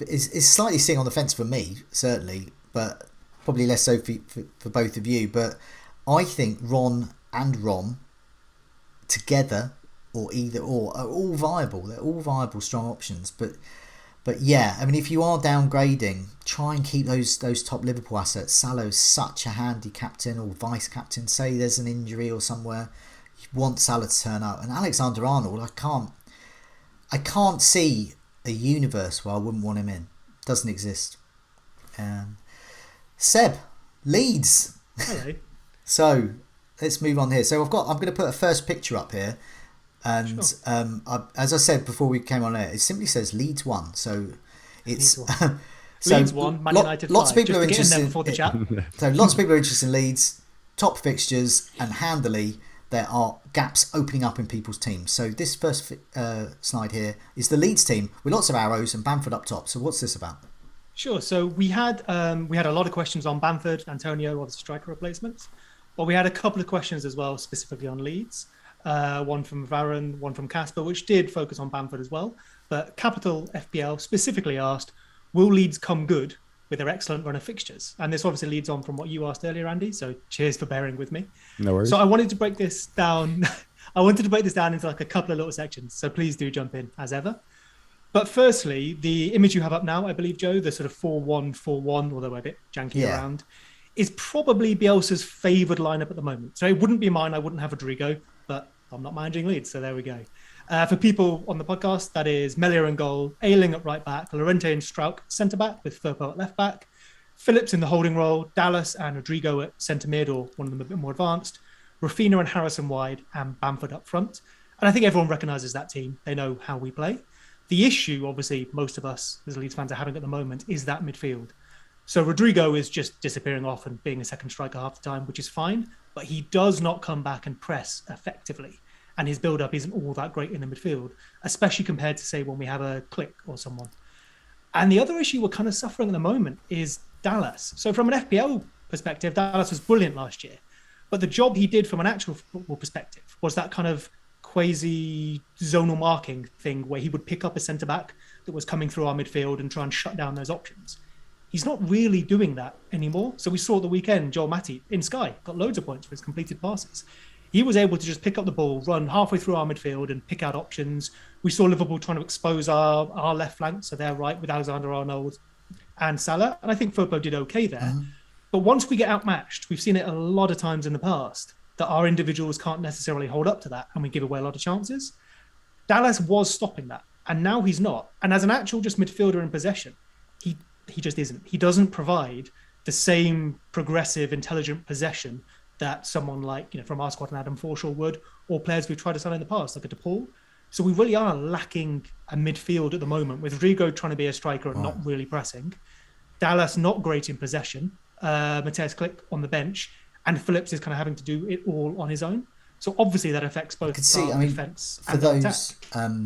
it's slightly sitting on the fence for me, certainly, but probably less so for both of you. But I think Ron and Rom together, or either or, are all viable. They're all viable, strong options. But yeah, I mean, if you are downgrading, try and keep those top Liverpool assets. Salah's such a handy captain or vice captain. Say there's an injury or somewhere, you want Salah to turn up. And Alexander-Arnold, I can't see a universe where I wouldn't want him in. Doesn't exist. Seb, Leeds. Hello. So let's move on here. So I'm going to put a first picture up here, and Sure. as I said before we came on air, it simply says Leeds 1. So it's Leeds 1. so Leeds 1, Man United 5. lots of people just are to get in there interested. before the chat. So lots of people are interested in Leeds, top fixtures, and handily there are gaps opening up in people's teams. So this first slide here is the Leeds team with lots of arrows and Bamford up top. So what's this about? Sure. So we had a lot of questions on Bamford, Antonio, obviously striker replacements, but we had a couple of questions as well, specifically on Leeds. One from Varun, one from Casper, which did focus on Bamford as well. But Capital FPL specifically asked, will Leeds come good with their excellent run of fixtures? And this obviously leads on from what you asked earlier, Andy. So cheers for bearing with me. No worries. So I wanted to break this down. I wanted to break this down into like a couple of little sections. So please do jump in as ever. But firstly, the image you have up now, I believe, Joe, the sort of 4-1-4-1, although we're a bit janky around, is probably Bielsa's favoured lineup at the moment. So it wouldn't be mine. I wouldn't have Rodrigo, but I'm not managing Leeds, so there we go. For people on the podcast, that is Melia in goal, Ayling at right back, Llorente and Struijk centre back with Firpo at left back, Phillips in the holding role, Dallas and Rodrigo at centre mid, or one of them a bit more advanced, Rafinha and Harrison wide, and Bamford up front. And I think everyone recognises that team. They know how we play. The issue, obviously, most of us as Leeds fans are having at the moment is that midfield. So Rodrigo is just disappearing off and being a second striker half the time, which is fine, but he does not come back and press effectively. And his build-up isn't all that great in the midfield, especially compared to, say, when we have a Click or someone. And the other issue we're kind of suffering at the moment is Dallas. So from an FPL perspective, Dallas was brilliant last year. But the job he did from an actual football perspective was that kind of quasi-zonal marking thing where he would pick up a centre-back that was coming through our midfield and try and shut down those options. He's not really doing that anymore. So we saw at the weekend, Joel Matip in Sky got loads of points for his completed passes. He was able to just pick up the ball, run halfway through our midfield and pick out options. We saw Liverpool trying to expose our left flank, so they're right with Alexander-Arnold and Salah. And I think Firpo did okay there. Mm-hmm. But once we get outmatched, we've seen it a lot of times in the past, that our individuals can't necessarily hold up to that and we give away a lot of chances. Dallas was stopping that, and now he's not. And as an actual just midfielder in possession, he just isn't. He doesn't provide the same progressive, intelligent possession that someone like, from our squad and Adam Forshaw would, or players we've tried to sign in the past, like a DePaul. So we really are lacking a midfield at the moment, with Rodrigo trying to be a striker and not really pressing. Dallas not great in possession. Mateus Click on the bench, and Phillips is kind of having to do it all on his own. So obviously that affects both defence and those, attack.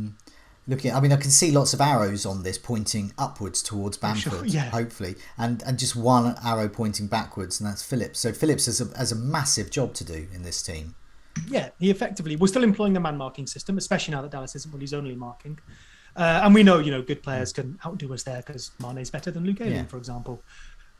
I can see lots of arrows on this pointing upwards towards Bamford, hopefully, and just one arrow pointing backwards, and that's Phillips. So Phillips has a massive job to do in this team. Yeah, we're still employing the man marking system, especially now that Dallas isn't really zonally marking. And we know, good players can outdo us there because Mane's better than Luke Ayling, for example.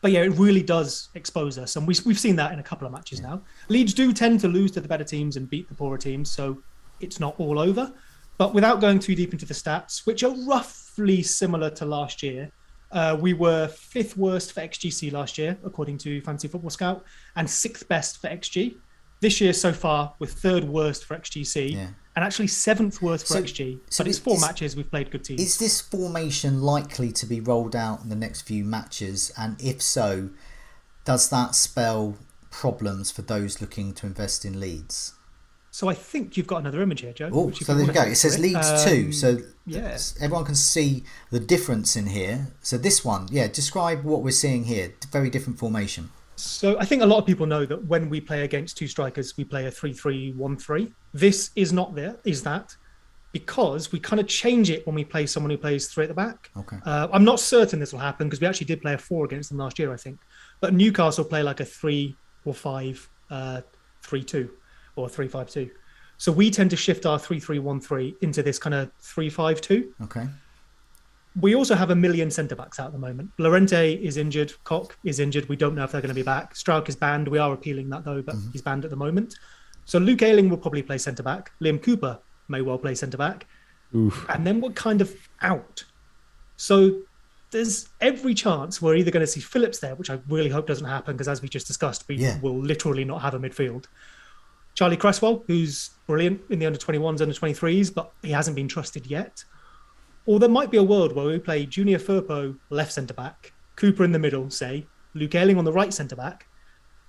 But yeah, it really does expose us. And we've seen that in a couple of matches now. Leeds do tend to lose to the better teams and beat the poorer teams, so it's not all over. But without going too deep into the stats, which are roughly similar to last year, we were 5th worst for XGC last year, according to Fantasy Football Scout, and 6th best for XG. This year so far, we're 3rd worst for XGC, and actually 7th worst for XG. But it's 4 matches, we've played good teams. Is this formation likely to be rolled out in the next few matches? And if so, does that spell problems for those looking to invest in Leeds? So I think you've got another image here, Joe. Oh, so there you go. It says Leeds 2. So everyone can see the difference in here. So this one, describe what we're seeing here. Very different formation. So I think a lot of people know that when we play against 2 strikers, we play a 3-3-1-3. This is not that because we kind of change it when we play someone who plays 3 at the back. Okay. I'm not certain this will happen because we actually did play a 4 against them last year, I think. But Newcastle play like a 3 or 5, 3-2 or 3-5-2. So we tend to shift our 3-3-1-3 into this kind of 3-5-2. Okay. We also have a million centre-backs out at the moment. Llorente is injured. Koch is injured. We don't know if they're going to be back. Struijk is banned. We are appealing that, though, but he's banned at the moment. So Luke Ayling will probably play centre-back. Liam Cooper may well play centre-back. And then we're kind of out. So there's every chance we're either going to see Phillips there, which I really hope doesn't happen, because as we just discussed, we will literally not have a midfield. Charlie Cresswell, who's brilliant in the under-21s, under-23s, but he hasn't been trusted yet. Or there might be a world where we play Junior Firpo left centre-back, Cooper in the middle, say, Luke Ayling on the right centre-back,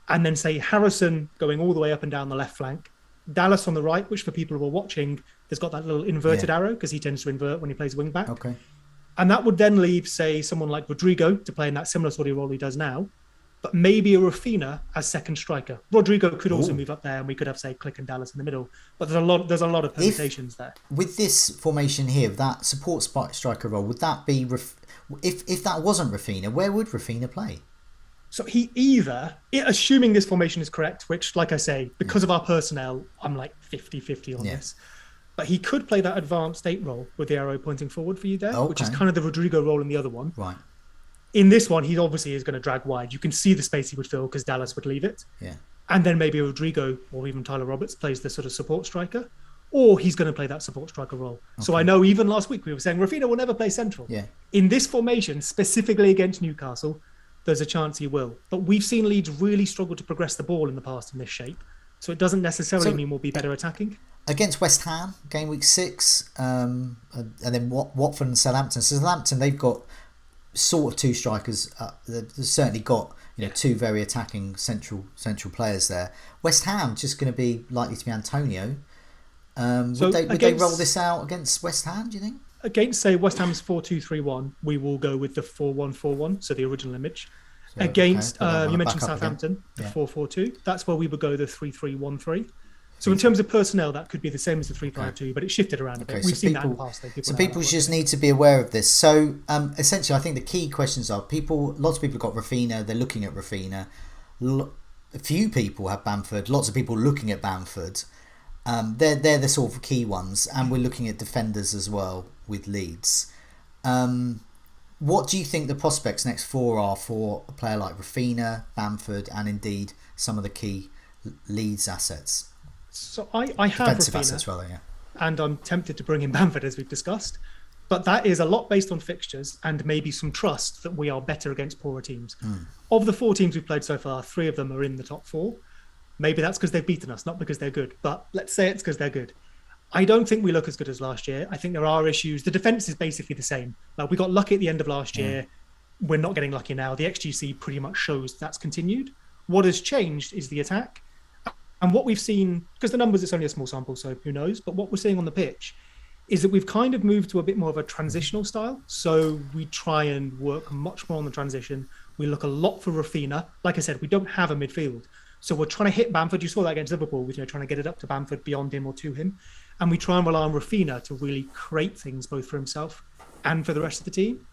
and then say Harrison going all the way up and down the left flank, Dallas on the right, which for people who are watching, there's got that little inverted arrow because he tends to invert when he plays wing back. Okay. And that would then leave, say, someone like Rodrigo to play in that similar sort of role he does now, but maybe a Rafinha as second striker. Rodrigo could also move up there, and we could have, say, Click and Dallas in the middle. But there's a lot of permutations there. With this formation here, that support striker role, would that be if that wasn't Rafinha, where would Rafinha play? So he assuming this formation is correct, which, like I say, because of our personnel, I'm like 50-50 on this. But he could play that advanced 8 role with the arrow pointing forward for you there, which is kind of the Rodrigo role in the other one. Right. In this one, he obviously is going to drag wide. You can see the space he would fill because Dallas would leave it. Yeah. And then maybe Rodrigo or even Tyler Roberts plays the sort of support striker, or he's going to play that support striker role. Okay. So I know even last week we were saying Rafinha will never play central. Yeah. In this formation, specifically against Newcastle, there's a chance he will. But we've seen Leeds really struggle to progress the ball in the past in this shape. So it doesn't necessarily mean we'll be better attacking. Against West Ham, Gameweek 6, and then Watford and Southampton. So Southampton, they've got sort of 2 strikers. They've certainly got two very attacking central players there. West Ham just going to be likely to be Antonio. Would they roll this out against West Ham, do you think? Against, say, West Ham's 4-2-3-1, we will go with the 4-1-4-1, so the original image. So, you mentioned Southampton, the 4-4-2. That's where we would go the 3-3-1-3. So in terms of personnel, that could be the same as the 3-5-2, but it shifted around a bit. We've seen that in the past. People just need to be aware of this. So essentially, I think the key questions are lots of people have got Rafinha, they're looking at Rafinha. A few people have Bamford, lots of people looking at Bamford. They're the sort of key ones, and we're looking at defenders as well with Leeds. What do you think the prospects next 4 are for a player like Rafinha, Bamford, and indeed some of the key Leeds assets? So I have defensive Rafinha, assets rather, yeah. And I'm tempted to bring in Bamford as we've discussed, but that is a lot based on fixtures and maybe some trust that we are better against poorer teams. Of the 4 teams we've played so far, 3 of them are in the top 4. Maybe that's because they've beaten us, not because they're good, but let's say it's because they're good. I don't think we look as good as last year. I think there are issues. The defence is basically the same. We got lucky at the end of last year. We're not getting lucky now. The XGC pretty much shows that's continued. What has changed is the attack. And what we've seen, because the numbers, it's only a small sample, so who knows, but what we're seeing on the pitch is that we've kind of moved to a bit more of a transitional style. So we try and work much more on the transition. We look a lot for Rafinha. Like I said, we don't have a midfield. So we're trying to hit Bamford. You saw that against Liverpool, with trying to get it up to Bamford, beyond him or to him. And we try and rely on Rafinha to really create things both for himself and for the rest of the team.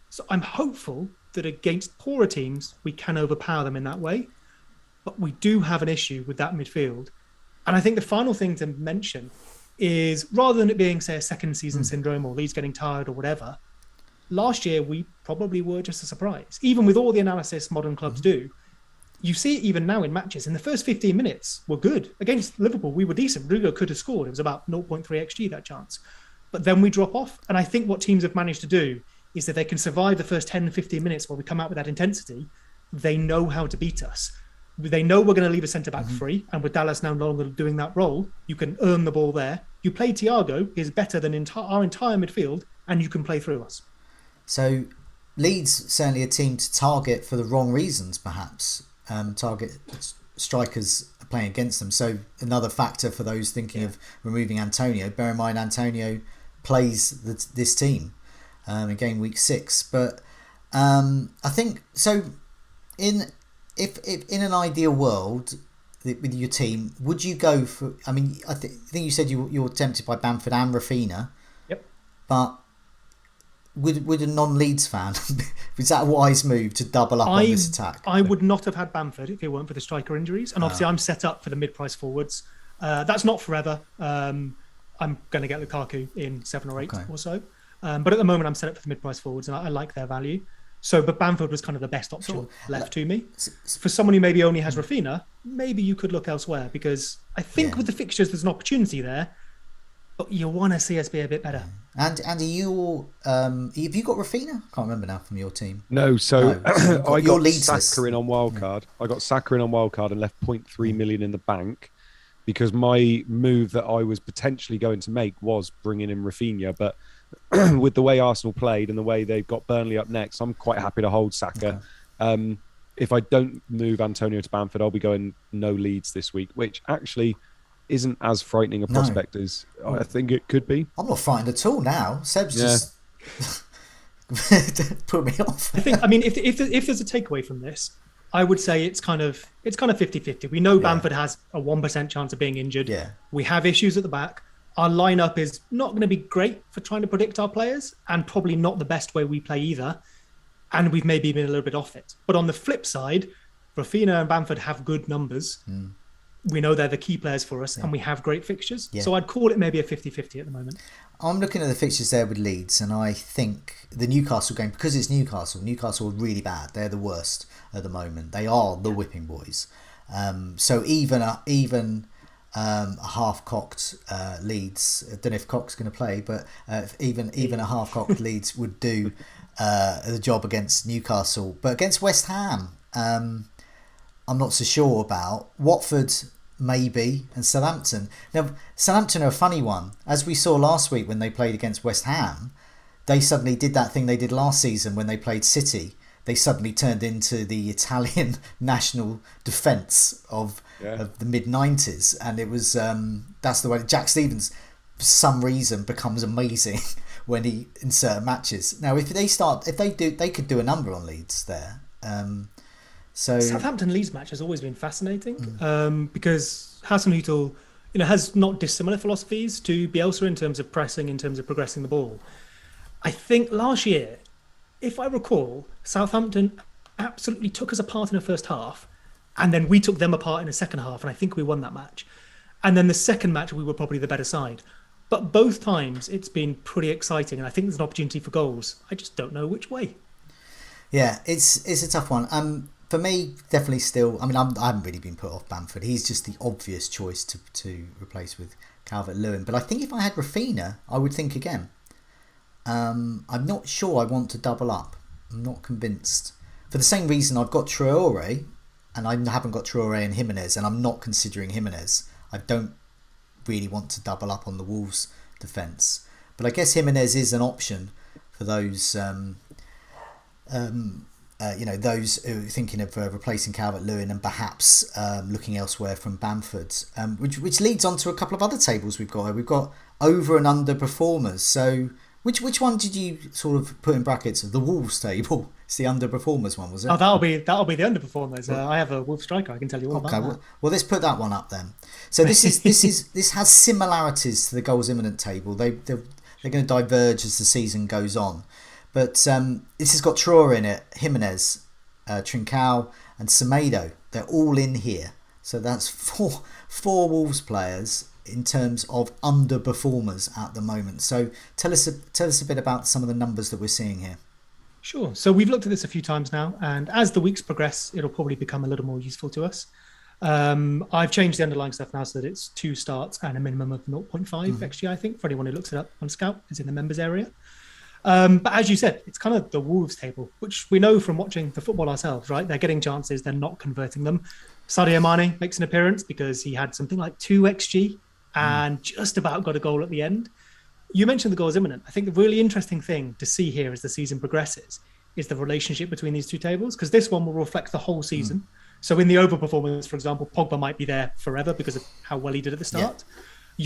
So I'm hopeful that against poorer teams, we can overpower them in that way. But we do have an issue with that midfield. And I think the final thing to mention is, rather than it being, say, a second season syndrome or Leeds getting tired or whatever, last year we probably were just a surprise. Even with all the analysis modern clubs do, you see it even now in matches. In the first 15 minutes, we're good. Against Liverpool, we were decent. Rodrigo could have scored. It was about 0.3 XG, that chance. But then we drop off. And I think what teams have managed to do is that they can survive the first 10, 15 minutes while we come out with that intensity. They know how to beat us. They know we're going to leave a centre-back free. And with Dallas now no longer doing that role, you can earn the ball there. You play Thiago is better than our entire midfield, and you can play through us. So Leeds certainly a team to target for the wrong reasons, perhaps. Target strikers playing against them. So another factor for those thinking of removing Antonio. Bear in mind, Antonio plays this team in Gameweek 6. But I think so. If in an ideal world with your team, would you go for? I mean, I think you said you're tempted by Bamford and Rafinha. Yep. But would a non-Leeds fan, is that a wise move to double up on this attack? I would not have had Bamford if it weren't for the striker injuries. And obviously I'm set up for the mid-price forwards. That's not forever. I'm going to get Lukaku in 7 or 8 or so. But at the moment I'm set up for the mid-price forwards, and I like their value. But Bamford was kind of the best option left to me. For someone who maybe only has Rafinha, maybe you could look elsewhere, because I think with the fixtures there's an opportunity there, but you want to see us be a bit better. And are you have you got Rafinha? I can't remember now from your team. No, so I got Leeds Saka in on wildcard. I got Saka in on wildcard and left 0.3 million in the bank, because my move that I was potentially going to make was bringing in Rafinha, but with the way Arsenal played and the way they've got Burnley up next, I'm quite happy to hold Saka. if I don't move Antonio to Bamford, I'll be going no Leeds this week, which actually isn't as frightening a prospect as I think it could be. I'm not frightened at all now. Seb's just put me off. I mean, if there's a takeaway from this, I would say it's kind of 50-50. We know Bamford has a 1% chance of being injured. Yeah. We have issues at the back. Our lineup is not going to be great for trying to predict our players, and probably not the best way we play either. And we've maybe been a little bit off it. But on the flip side, Rafinha and Bamford have good numbers. We know they're the key players for us, and we have great fixtures. So I'd call it maybe a 50-50 at the moment. I'm looking at the fixtures there with Leeds, and I think the Newcastle game, because it's Newcastle are really bad. They're the worst at the moment. They are the whipping boys. So even a half-cocked Leeds, I don't know if Cock's going to play, but even a half-cocked Leeds would do the job against Newcastle. But against West Ham, I'm not so sure about. Watford, maybe, and Southampton. Now, Southampton are a funny one. As we saw last week when they played against West Ham, they suddenly did that thing they did last season when they played City. They suddenly turned into the Italian national defence of the mid-90s. And it was, that's the way Jack Stevens, for some reason, becomes amazing when he in certain matches. Now, if they could do a number on Leeds there. So Southampton Leeds match has always been fascinating because Hasenhüttl, has not dissimilar philosophies to Bielsa in terms of pressing, in terms of progressing the ball. I think last year, if I recall, Southampton absolutely took us apart in the first half, and then we took them apart in the second half, and I think we won that match. And then the second match, we were probably the better side. But both times, it's been pretty exciting, and I think there's an opportunity for goals. I just don't know which way. Yeah, it's a tough one. For me, definitely still. I mean, I haven't really been put off Bamford. He's just the obvious choice to replace with Calvert-Lewin. But I think if I had Rafinha, I would think again. I'm not sure I want to double up. I'm not convinced. For the same reason, I've got Traore, and I haven't got Traore and Jimenez, and I'm not considering Jimenez. I don't really want to double up on the Wolves defence. But I guess Jimenez is an option for those. Those who are thinking of replacing Calvert-Lewin and perhaps looking elsewhere from Bamford, which leads on to a couple of other tables we've got. We've got over and under performers. So which one did you sort of put in brackets? The Wolves table. It's the underperformers one, was it? Oh, that'll be the underperformers. I have a Wolves striker. I can tell you all about that. Well, let's put that one up then. So this has similarities to the goals imminent table. They're going to diverge as the season goes on. But this has got Traore in it, Jimenez, Trincao and Semedo. They're all in here. So that's four Wolves players in terms of underperformers at the moment. So tell us a bit about some of the numbers that we're seeing here. Sure. So we've looked at this a few times now, and as the weeks progress, it'll probably become a little more useful to us. I've changed the underlying stuff now so that it's 2 starts and a minimum of 0.5 XG, I think, for anyone who looks it up on Scout. It's in the members area. But as you said, it's kind of the Wolves table, which we know from watching the football ourselves, right? They're getting chances, they're not converting them. Sadio Mane makes an appearance because he had something like 2 XG and just about got a goal at the end. You mentioned the goals imminent. I think the really interesting thing to see here as the season progresses is the relationship between these two tables, because this one will reflect the whole season. So in the overperformance, for example, Pogba might be there forever because of how well he did at the start. Yeah.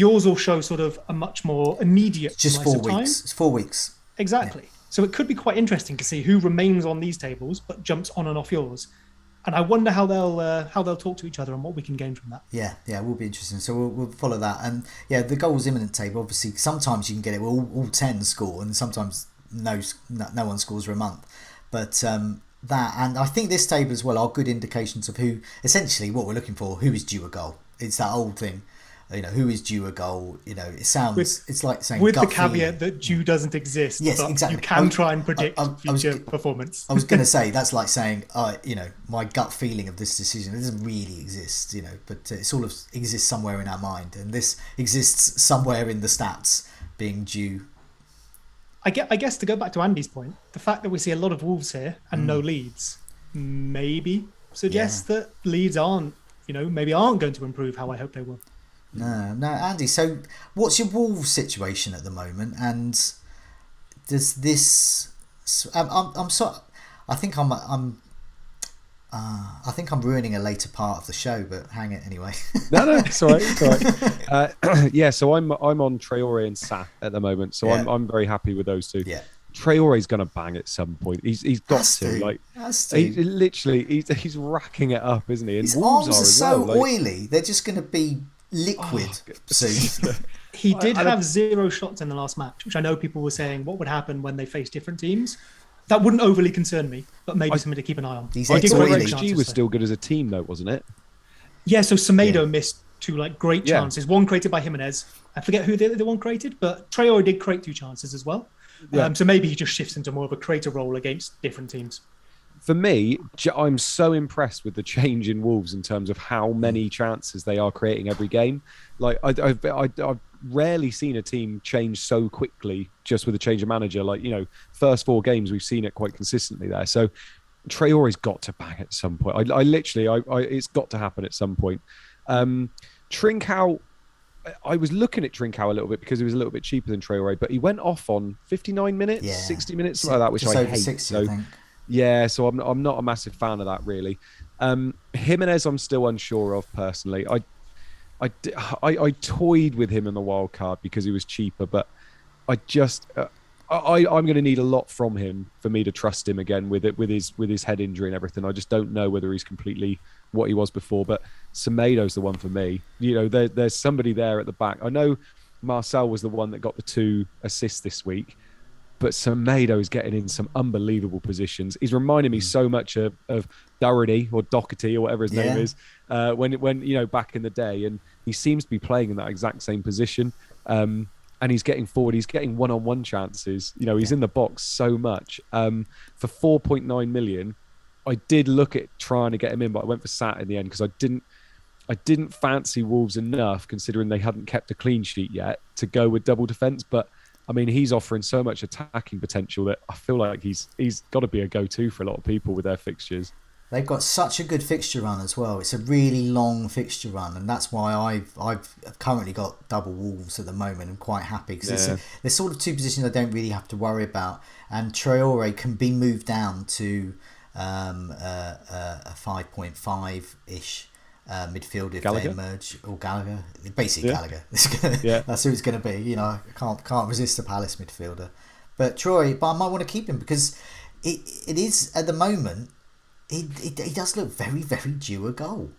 Yours will show sort of a much more immediate just 4 weeks. Time. It's 4 weeks. Exactly. Yeah. So it could be quite interesting to see who remains on these tables but jumps on and off yours. And I wonder how they'll talk to each other and what we can gain from that. Yeah, it will be interesting. So we'll follow that. And yeah, the goals imminent table, obviously, sometimes you can get it where all 10 score, and sometimes no one scores for a month. But that, and I think this table as well, are good indications of who, essentially what we're looking for, who is due a goal. It's that old thing. Who is due a goal? It sounds, it's like saying with the caveat that due doesn't exist. Yes, but exactly. You can try and predict future performance. I was going to say that's like saying, my gut feeling of this decision, it doesn't really exist, but it sort of exists somewhere in our mind, and this exists somewhere in the stats being due. I guess to go back to Andy's point, the fact that we see a lot of Wolves here and no Leeds maybe suggests that Leeds aren't going to improve how I hope they will. No, Andy. So, what's your Wolves situation at the moment? And does this? I'm sorry. I think I'm I think I'm ruining a later part of the show, but hang it anyway. No, it's all right. It's all right. Yeah, so I'm on Traore and Sa at the moment, so I'm very happy with those two. Yeah. Traore's going to bang at some point. He's got to. Like, he's racking it up, isn't he? And his Wolves arms are as so well. oily; they're just going to be liquid soon. He did have 0 shots in the last match, which I know people were saying what would happen when they face different teams. That wouldn't overly concern me, but maybe something to keep an eye on. These I think oily. XG was still good as a team, though, wasn't it? Yeah, so Semedo missed 2 great Yeah. chances. One created by Jimenez. I forget who the other one created, but Traore did create 2 chances as well. Yeah. So maybe he just shifts into more of a creator role against different teams. For me, I'm so impressed with the change in Wolves in terms of how many chances they are creating every game. Like I've rarely seen a team change so quickly just with a change of manager. Like, first 4 games we've seen it quite consistently there. So Traore's got to bang at some point. It's got to happen at some point. Trincao. I was looking at Trincao a little bit because he was a little bit cheaper than Traore, but he went off on 59 minutes, 60 minutes, something like that, which just I over hate. 60, so, I think. yeah, so I'm not a massive fan of that, really. Jimenez, I'm still unsure of personally. I toyed with him in the wild card because he was cheaper, but I just I'm going to need a lot from him for me to trust him again with his head injury and everything. I just don't know whether he's completely what he was before, but Semedo's the one for me. There's somebody there at the back. I know Marcel was the one that got the 2 assists this week, but Semedo's getting in some unbelievable positions. He's reminding me so much of Doherty or Doherty or whatever his name is when back in the day, and he seems to be playing in that exact same position. And he's getting forward. He's getting one-on-one chances. He's in the box so much. For 4.9 million, I did look at trying to get him in, but I went for Sat in the end because I didn't fancy Wolves enough, considering they hadn't kept a clean sheet yet, to go with double defence. But I mean, he's offering so much attacking potential that I feel like he's got to be a go-to for a lot of people with their fixtures. They've got such a good fixture run as well. It's a really long fixture run, and that's why I've currently got double Wolves at the moment. I'm quite happy because there's sort of 2 positions I don't really have to worry about, and Traore can be moved down to a 5.5-ish midfield if Gallagher? they emerge, or Gallagher, basically Gallagher. That's who it's going to be. I can't resist a Palace midfielder, but Traore. But I might want to keep him because it is at the moment. He does look very, very due a goal.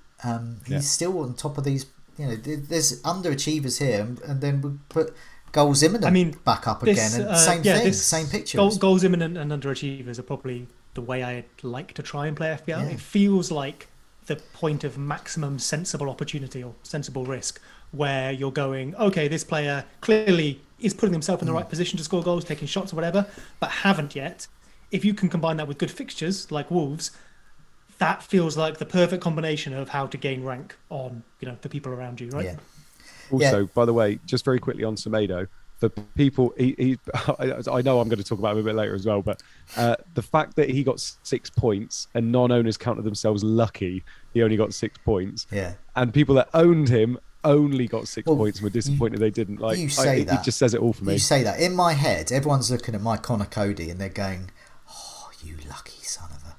He's still on top of these. There's underachievers here, and then we put goals imminent back up again, and same picture. Goals imminent and underachievers are probably the way I like to try and play FPL. Yeah. It feels like the point of maximum sensible opportunity or sensible risk, where you're going, okay, this player clearly is putting himself in the right position to score goals, taking shots or whatever, but haven't yet. If you can combine that with good fixtures like Wolves, that feels like the perfect combination of how to gain rank on the people around you, right? Yeah. Also, by the way, just very quickly on Semedo, for people, I know I'm going to talk about him a bit later as well, but the fact that he got 6 points and non-owners counted themselves lucky he only got 6 points, and people that owned him only got 6 points and were disappointed they didn't. Like, you say that. It just says it all for me. You say that. In my head, everyone's looking at my Connor Cody and they're going, "Oh, you lucky son of a..."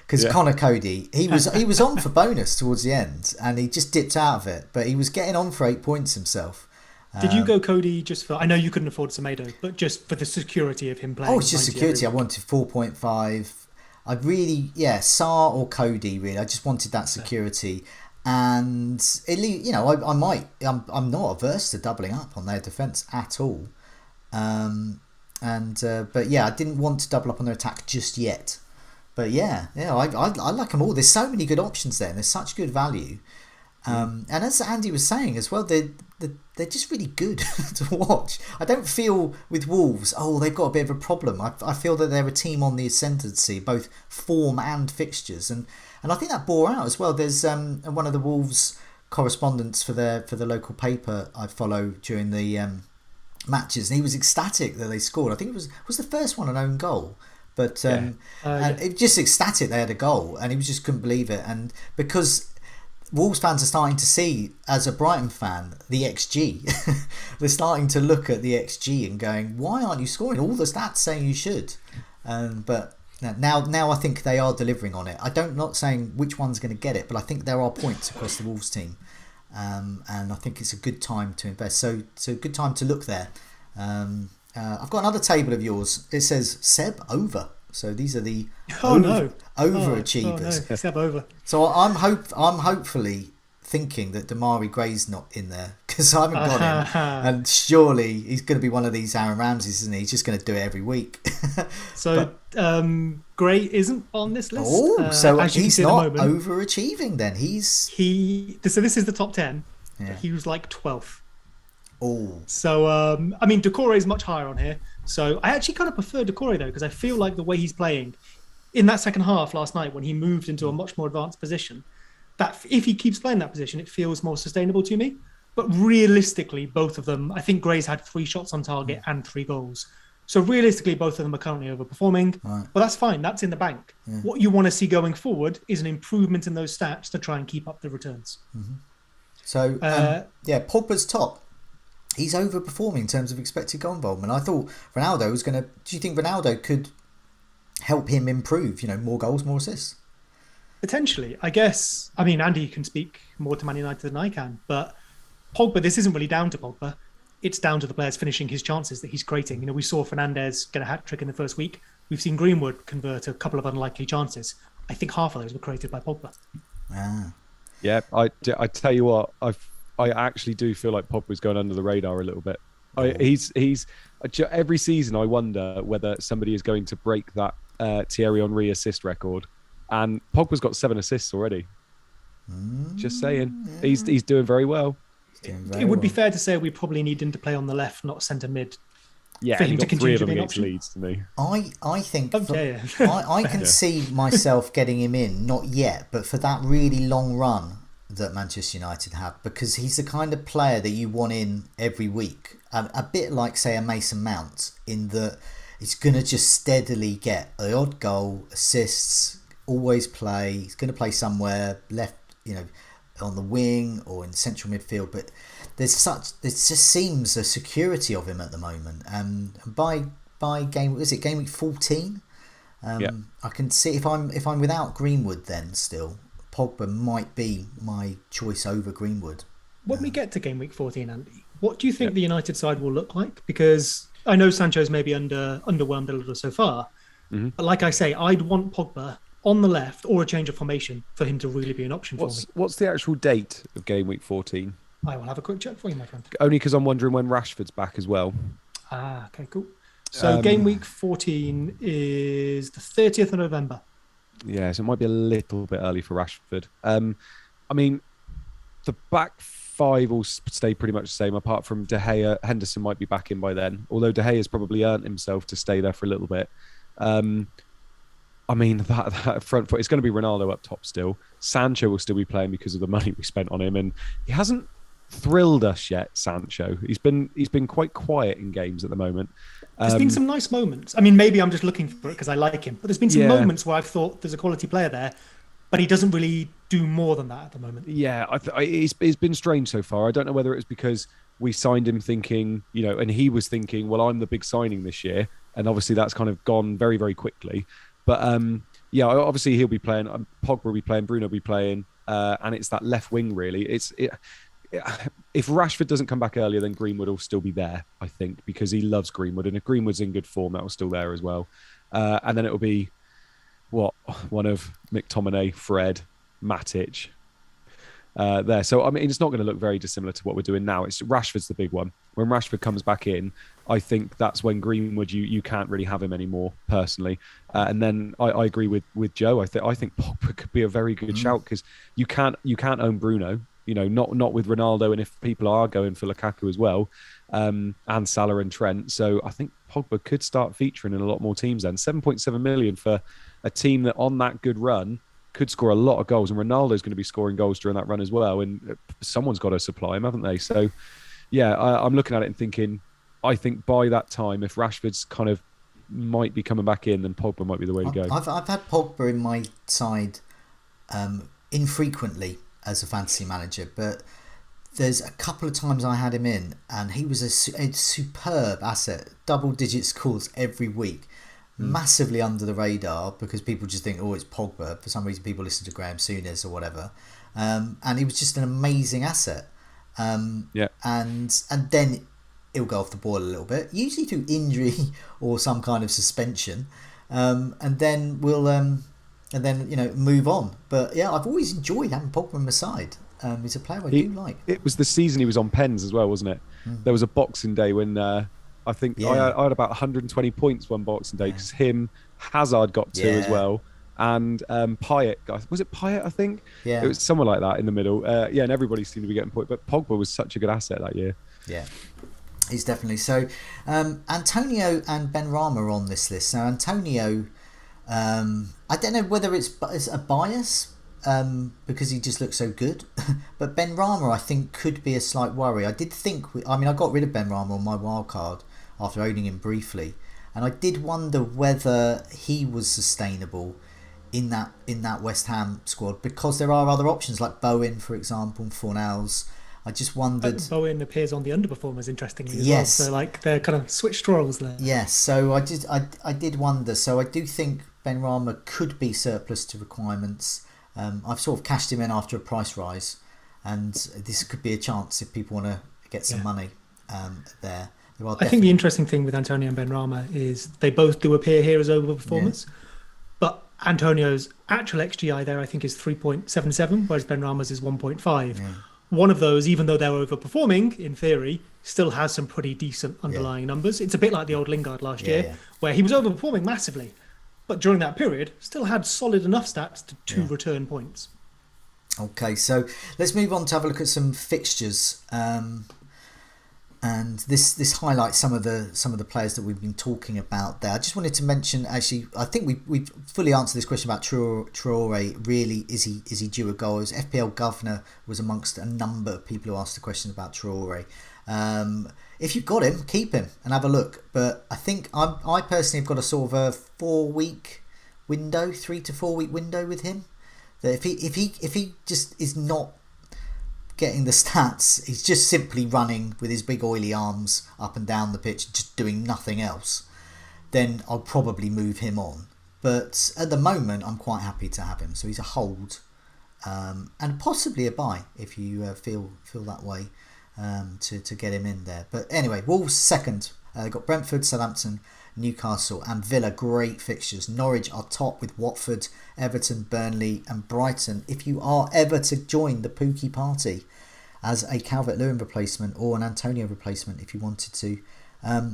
Because Connor Cody, he was on for bonus towards the end, and he just dipped out of it, but he was getting on for 8 points himself. Did you go Cody just for... I know you couldn't afford Semedo, but just for the security of him playing... Oh, it's just security. I wanted 4.5. I really... Yeah, Sar or Cody, really. I just wanted that security. And, I'm not averse to doubling up on their defence at all. But yeah, I didn't want to double up on their attack just yet. But I like them all. There's so many good options there, and there's such good value. And as Andy was saying as well, they're just really good to watch. I don't feel with Wolves, they've got a bit of a problem. I feel that they're a team on the ascendancy, both form and fixtures, and I think that bore out as well. There's one of the Wolves correspondents for the local paper I follow during the matches, and he was ecstatic that they scored. I think it was the first one an own goal. But it was just ecstatic they had a goal, and he was just couldn't believe it. And because Wolves fans are starting to see, as a Brighton fan, the XG. They're starting to look at the XG and going, why aren't you scoring? All the stats saying you should. But Now I think they are delivering on it. Not saying which one's going to get it, but I think there are points across the Wolves team, and I think it's a good time to invest. So a good time to look there. I've got another table of yours. It says Seb over. So these are the overachievers. No. Seb over. So I'm hopefully thinking that Damari Gray's not in there because I haven't got him, and surely he's going to be one of these Aaron Ramseys, isn't he? He's just going to do it every week. Gray isn't on this list. So he's not overachieving then. So this is the top 10. Yeah. He was like 12th. Oh. So Decore is much higher on here. So I actually kind of prefer Decore though, because I feel like the way he's playing in that second half last night when he moved into a much more advanced position, that if he keeps playing that position, it feels more sustainable to me. But realistically, both of them, I think Gray's had 3 shots on target and 3 goals. So realistically, both of them are currently overperforming. Right. But that's fine. That's in the bank. Yeah. What you want to see going forward is an improvement in those stats to try and keep up the returns. Mm-hmm. So, Pogba's top. He's overperforming in terms of expected goal involvement. I thought Ronaldo was going to... Do you think Ronaldo could help him improve? More goals, more assists? Potentially. I guess... Andy can speak more to Man United than I can, but Pogba, this isn't really down to Pogba. It's down to the players finishing his chances that he's creating. We saw Fernandes get a hat-trick in the first week. We've seen Greenwood convert a couple of unlikely chances. I think half of those were created by Pogba. Ah. Yeah, I tell you what, I actually do feel like Pogba's going under the radar a little bit. He's every season I wonder whether somebody is going to break that Thierry Henry assist record, and Pogba's got 7 assists already. Just saying, he's doing very well. It would be fair to say we probably need him to play on the left, not centre mid. Yeah, for him to continue to be an against option. Leeds to me. I think I can see myself getting him in, not yet, but for that really long run that Manchester United have, because he's the kind of player that you want in every week. A bit like, say, a Mason Mount, in that he's going to just steadily get the odd goal, assists, always play. He's going to play somewhere left, on the wing or in central midfield, but there just seems a security of him at the moment. By game week 14? I can see if I'm without Greenwood, then still Pogba might be my choice over Greenwood. When we get to game week 14, Andy, what do you think the United side will look like? Because I know Sancho's maybe underwhelmed a little so far, but like I say, I'd want Pogba on the left or a change of formation for him to really be an option for me. What's the actual date of game week 14? I will have a quick check for you, my friend. Only because I'm wondering when Rashford's back as well. Okay, cool. So game week 14 is the 30th of November. Yeah, so it might be a little bit early for Rashford. The back 5 will stay pretty much the same, apart from De Gea. Henderson might be back in by then, although De Gea's probably earned himself to stay there for a little bit. That front foot, it's going to be Ronaldo up top still. Sancho will still be playing because of the money we spent on him, and he hasn't thrilled us yet, Sancho. He's been quite quiet in games at the moment. There's been some nice moments. Maybe I'm just looking for it because I like him, but there's been some moments where I've thought there's a quality player there, but he doesn't really do more than that at the moment. Yeah, it's been strange so far. I don't know whether it's because we signed him thinking, and he was thinking, well, I'm the big signing this year, and obviously that's kind of gone very, very quickly. But obviously he'll be playing. Pogba will be playing. Bruno will be playing, and it's that left wing really. If Rashford doesn't come back earlier, then Greenwood will still be there, I think, because he loves Greenwood, and if Greenwood's in good form, that will still there as well. And then it will be one of McTominay, Fred, Matic there. So it's not going to look very dissimilar to what we're doing now. It's Rashford's the big one. When Rashford comes back in, I think that's when Greenwood you can't really have him anymore personally. And then I agree with Joe. I think Pogba could be a very good shout, because you can't own Bruno. Not with Ronaldo, and if people are going for Lukaku as well, and Salah and Trent. So I think Pogba could start featuring in a lot more teams then. 7.7 million for a team that on that good run could score a lot of goals, and Ronaldo's going to be scoring goals during that run as well, and someone's got to supply him, haven't they? So yeah, I'm looking at it and thinking, I think by that time, if Rashford's kind of might be coming back in, then Pogba might be the way to go. I've had Pogba in my side infrequently as a fantasy manager, but there's a couple of times I had him in, and he was a superb asset, double-digit scores every week. massively under the radar because people just think, oh, it's Pogba. For some reason, people listen to Graham Souness or whatever. And he was just an amazing asset. And then he'll go off the boil a little bit, usually through injury or some kind of suspension. And then we'll move on. But yeah, I've always enjoyed having Pogba on my side. He's a player I do like. It was the season he was on pens as well, wasn't it? There was a Boxing Day when I think I had about 120 points one Boxing Day because Hazard got 2 as well, and Payet, was it Payet? I think it was someone like that in the middle. And everybody seemed to be getting points, but Pogba was such a good asset that year. Yeah. He's definitely so. Antonio and Benrahma are on this list. Now, Antonio, I don't know whether it's a bias because he just looks so good, but Benrahma I think could be a slight worry. I did think, I got rid of Benrahma on my wild card after owning him briefly, and I did wonder whether he was sustainable in that West Ham squad because there are other options like Bowen, for example, and Fornals. I just wondered. Bowen appears on the underperformers, interestingly, as well. So like they're kind of switched roles there. Yes, so I did wonder. So I do think Benrahma could be surplus to requirements. I've sort of cashed him in after a price rise, and this could be a chance if people want to get some money there. I think the interesting thing with Antonio and Benrahma is they both do appear here as overperformers, but Antonio's actual XGI there I think is 3.77, whereas Benrahma's is 1.5. Yeah. One of those, even though they're overperforming, in theory, still has some pretty decent underlying numbers. It's a bit like the old Lingard last year, where he was overperforming massively, but during that period, still had solid enough stats to return points. Okay, so let's move on to have a look at some fixtures. And this highlights some of the players that we've been talking about there. I just wanted to mention, actually, I think we've fully answered this question about Traore. Really, is he due a goal? As FPL Governor was amongst a number of people who asked the question about Traore. If you've got him, keep him and have a look. But I think I personally have got a sort of a 4-week window, 3 to 4 week window with him. That if he just is not getting the stats, he's just simply running with his big oily arms up and down the pitch, just doing nothing else, then I'll probably move him on. But at the moment, I'm quite happy to have him. So he's a hold, and possibly a buy if you feel that way to get him in there. But anyway, Wolves second. They've got Brentford, Southampton, Newcastle and Villa. Great fixtures. Norwich are top with Watford, Everton, Burnley and Brighton. If you are ever to join the Pookie party as a Calvert-Lewin replacement or an Antonio replacement if you wanted to,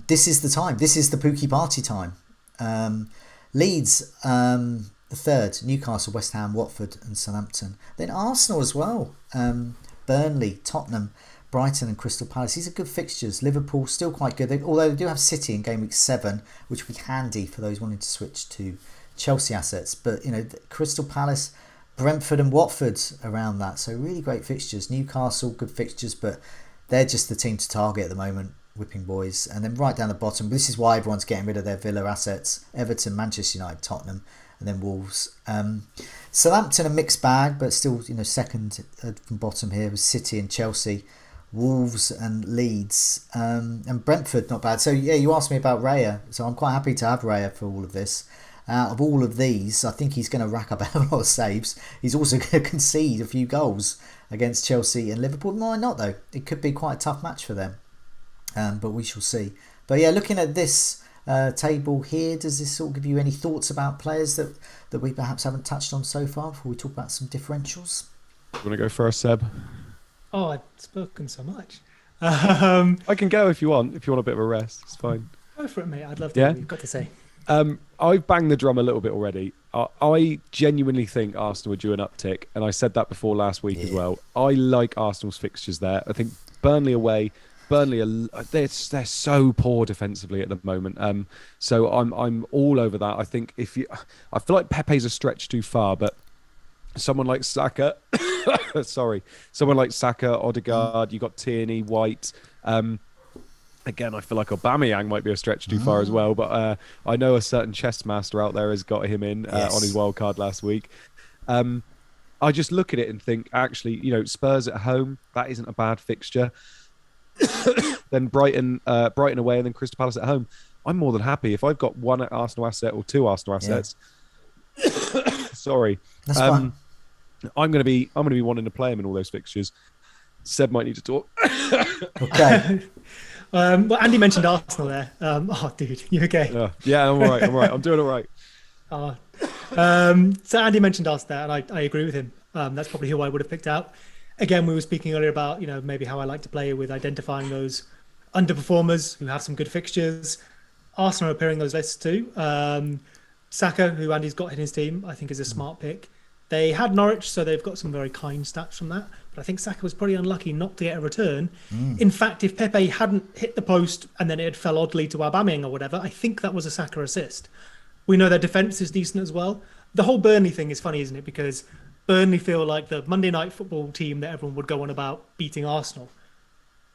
this is the time. This is the Pookie party time. Leeds third, Newcastle, West Ham, Watford and Southampton. Then Arsenal as well. Burnley, Tottenham, Brighton and Crystal Palace. These are good fixtures. Liverpool still quite good, although they do have City in Gameweek 7, which would be handy for those wanting to switch to Chelsea assets. But Crystal Palace, Brentford and Watford around that. So really great fixtures. Newcastle, good fixtures, but they're just the team to target at the moment, whipping boys. And then right down the bottom, this is why everyone's getting rid of their Villa assets. Everton, Manchester United, Tottenham and then Wolves. Southampton a mixed bag, but still second from bottom here with City and Chelsea. Wolves and Leeds and Brentford not bad. So yeah, you asked me about Raya, so I'm quite happy to have Raya for all of this. Out of all of these, I think he's going to rack up a lot of saves. He's also going to concede a few goals against Chelsea and Liverpool. Why not though? It could be quite a tough match for them, but we shall see. But yeah, looking at this table here, does this sort of give you any thoughts about players that we perhaps haven't touched on so far before we talk about some differentials? You want to go first, Seb? Oh, I've spoken so much. I can go if you want. If you want a bit of a rest, it's fine. Go for it, mate. I'd love to hear what you've got to say. I've banged the drum a little bit already. I genuinely think Arsenal are due an uptick, and I said that before last week as well. I like Arsenal's fixtures there. I think Burnley away. Burnley they're so poor defensively at the moment. So I'm all over that. I think I feel like Pepe's a stretch too far, but someone like Saka, someone like Saka, Odegaard, you got Tierney, White. Again, I feel like Aubameyang might be a stretch too far as well, but I know a certain chess master out there has got him in on his wild card last week. I just look at it and think, actually, Spurs at home, that isn't a bad fixture. Then Brighton away, and then Crystal Palace at home. I'm more than happy if I've got one Arsenal asset or two Arsenal assets. Sorry, that's fine. I'm going to be wanting to play him in all those fixtures. Seb might need to talk. Okay. Well, Andy mentioned Arsenal there. Oh, dude, you okay? Yeah, I'm all right. I'm doing all right. So Andy mentioned Arsenal there, and I agree with him. That's probably who I would have picked out. Again, we were speaking earlier about, maybe how I like to play with identifying those underperformers who have some good fixtures. Arsenal are appearing in those lists too. Saka, who Andy's got in his team, I think is a smart pick. They had Norwich, so they've got some very kind stats from that. But I think Saka was probably unlucky not to get a return. In fact, if Pepe hadn't hit the post and then it had fell oddly to Aubameyang or whatever, I think that was a Saka assist. We know their defence is decent as well. The whole Burnley thing is funny, isn't it? Because Burnley feel like the Monday night football team that everyone would go on about beating Arsenal.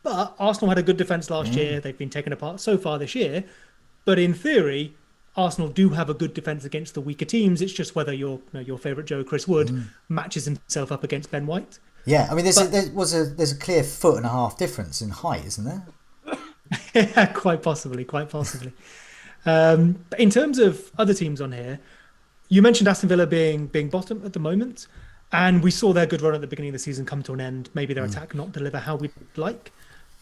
But Arsenal had a good defence last year. They've been taken apart so far this year. But in theory, Arsenal do have a good defence against the weaker teams. It's just whether your favourite Joe, Chris Wood, matches himself up against Ben White. Yeah, I mean, there's a clear 1.5 foot difference in height, isn't there? Yeah, quite possibly. But in terms of other teams on here, you mentioned Aston Villa being bottom at the moment, and we saw their good run at the beginning of the season come to an end. Maybe their attack not deliver how we'd like.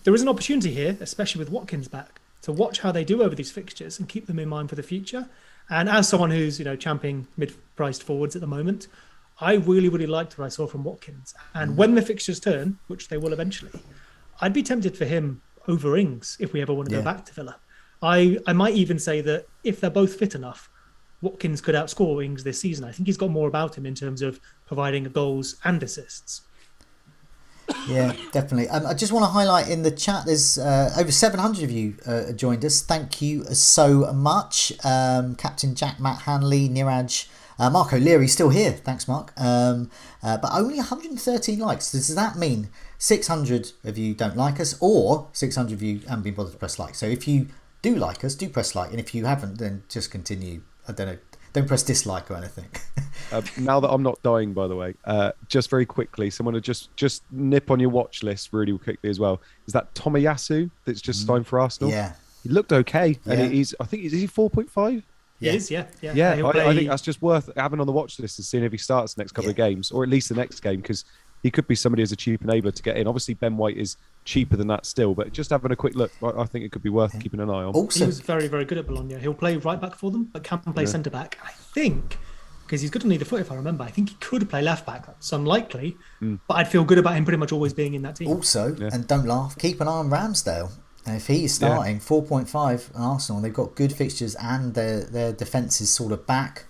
There is an opportunity here, especially with Watkins back, to watch how they do over these fixtures and keep them in mind for the future. And as someone who's championing mid-priced forwards at the moment, I really, really liked what I saw from Watkins. And when the fixtures turn, which they will eventually, I'd be tempted for him over Ings if we ever want to go back to Villa. I might even say that if they're both fit enough, Watkins could outscore Ings this season. I think he's got more about him in terms of providing goals and assists. Yeah, definitely. I just want to highlight in the chat, there's over 700 of you joined us. Thank you so much. Captain Jack, Matt Hanley, Niraj, Mark O'Leary still here. Thanks, Mark. But only 113 likes. Does that mean 600 of you don't like us, or 600 of you haven't been bothered to press like? So if you do like us, do press like. And if you haven't, then just continue. I don't know. Don't press dislike or anything. Now that I'm not dying, by the way, just very quickly, someone to just nip on your watch list really quickly as well. Is that Tomiyasu that's just signed for Arsenal? Yeah. He looked okay. Yeah. And is he 4.5? He is, yeah. I think that's just worth having on the watch list and seeing if he starts the next couple of games, or at least the next game, because he could be somebody as a cheap enabler to get in. Obviously, Ben White is cheaper than that still, but just having a quick look, I think it could be worth keeping an eye on. Also, he was very, very good at Bologna. He'll play right back for them, but can play centre back. I think, because he's good on either foot, if I remember. I think he could play left back. That's unlikely, but I'd feel good about him pretty much always being in that team. Also, and don't laugh, keep an eye on Ramsdale. And if he's starting 4.5 on Arsenal, they've got good fixtures and their defence is sort of back,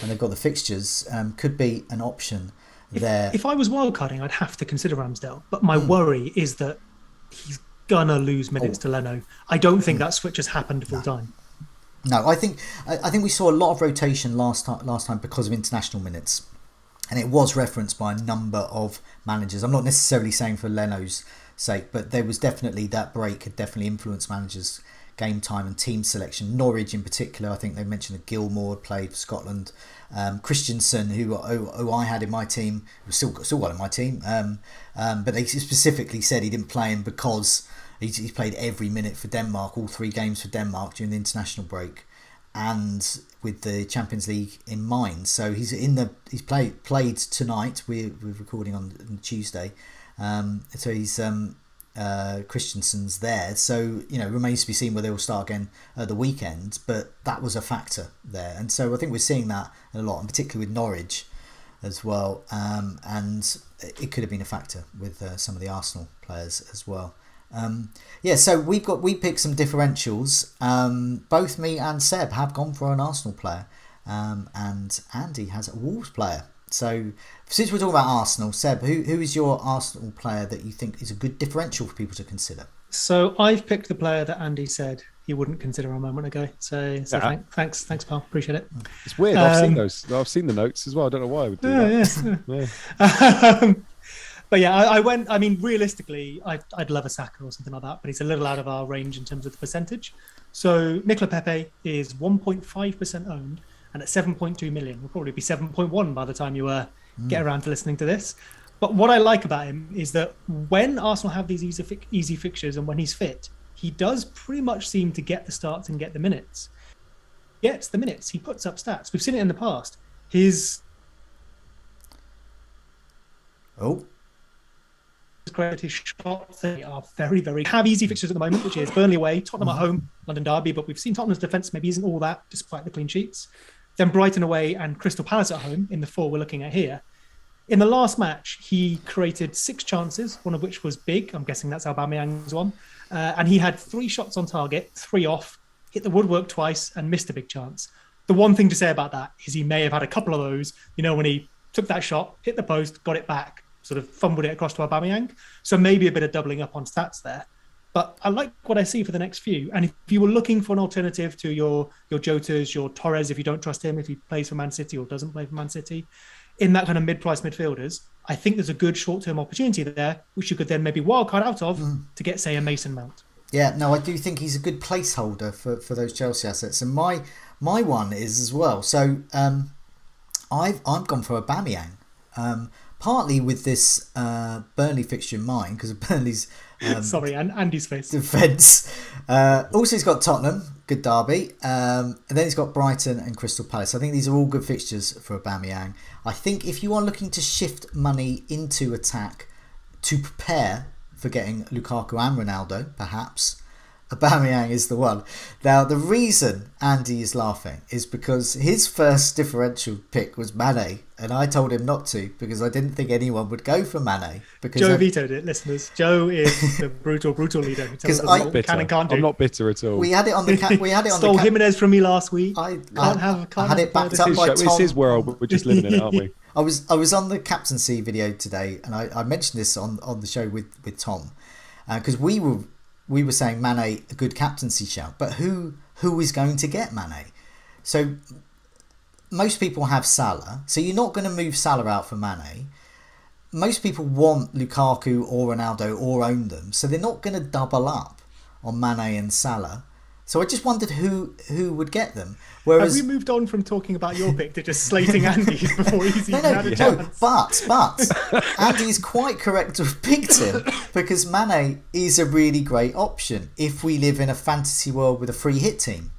and they've got the fixtures, could be an option there. If I was wildcarding, I'd have to consider Ramsdale, but my worry is that he's gonna lose minutes to Leno. I don't think that switch has happened full time. No, I think we saw a lot of rotation last time because of international minutes, and it was referenced by a number of managers. I'm not necessarily saying for Leno's sake, but there was definitely that break had definitely influenced managers' game time and team selection. Norwich in particular, I think they mentioned that Gilmour played for Scotland. Christensen, who I had in my team, was still got in my team, but they specifically said he didn't play him because he's played every minute for Denmark, all 3 games for Denmark during the international break, and with the Champions League in mind. So he's played tonight. We're recording on Tuesday, so he's Christensen's there. So remains to be seen whether they'll start again at the weekend. But that was a factor there, and so I think we're seeing that a lot, and particularly with Norwich as well. And it could have been a factor with some of the Arsenal players as well. So we picked some differentials. Both me and Seb have gone for an Arsenal player, and Andy has a Wolves player. So since we're talking about Arsenal, Seb, who is your Arsenal player that you think is a good differential for people to consider? So I've picked the player that Andy said he wouldn't consider a moment ago. So thanks, pal. Appreciate it. It's weird. I've seen those. I've seen the notes as well. I don't know why I would do that. Yeah. But yeah, I went. I mean, realistically, I'd love a Saka or something like that, but he's a little out of our range in terms of the percentage. So Nicola Pepe is 1.5% owned, and at 7.2 million, will probably be 7.1 by the time you get around to listening to this. But what I like about him is that when Arsenal have these easy fixtures and when he's fit, he does pretty much seem to get the starts and get the minutes. Gets the minutes. He puts up stats. We've seen it in the past. His his shots they are very, very have easy fixtures at the moment, which is Burnley away, Tottenham at home, London derby. But we've seen Tottenham's defence maybe isn't all that, despite the clean sheets. Then Brighton away and Crystal Palace at home in the 4 we're looking at here. In the last match, he created 6 chances, one of which was big. I'm guessing that's Aubameyang's one. And he had 3 shots on target, 3 off, hit the woodwork twice and missed a big chance. The one thing to say about that is he may have had a couple of those, when he took that shot, hit the post, got it back, sort of fumbled it across to Aubameyang. So maybe a bit of doubling up on stats there. But I like what I see for the next few. And if you were looking for an alternative to your Jotas, your Torres, if you don't trust him, if he plays for Man City or doesn't play for Man City, in that kind of mid-price midfielders, I think there's a good short-term opportunity there, which you could then maybe wildcard out of to get, say, a Mason Mount. Yeah, no, I do think he's a good placeholder for those Chelsea assets. And my one is as well. So I've gone for Aubameyang, partly with this Burnley fixture in mind, because of Burnley's sorry, and Andy's face defence. Also, he's got Tottenham, good derby, and then he's got Brighton and Crystal Palace. I think these are all good fixtures for Aubameyang. I think if you are looking to shift money into attack to prepare for getting Lukaku and Ronaldo, perhaps Aubameyang is the one. Now, the reason Andy is laughing is because his first differential pick was Mane, and I told him not to because I didn't think anyone would go for Mane. Because Joe vetoed it, listeners. Joe is the brutal leader who tells us what can and can't do. I'm not bitter at all. We had it on the we had it on Stole Jimenez from me last week. I had it backed up by Tom. It's his world. We're just living in it, aren't we? I was on the captaincy video today, and I mentioned this on the show with Tom, because we were saying Mane a good captaincy shout, but who is going to get Mane? So most people have Salah, so you're not going to move Salah out for Mane. Most people want Lukaku or Ronaldo or own them, so they're not going to double up on Mane and Salah. So I just wondered who would get them. Whereas, have we moved on from talking about your pick to just slating Andy before he's even had a chance? But Andy's quite correct to have picked him because Mane is a really great option if we live in a fantasy world with a free hit team.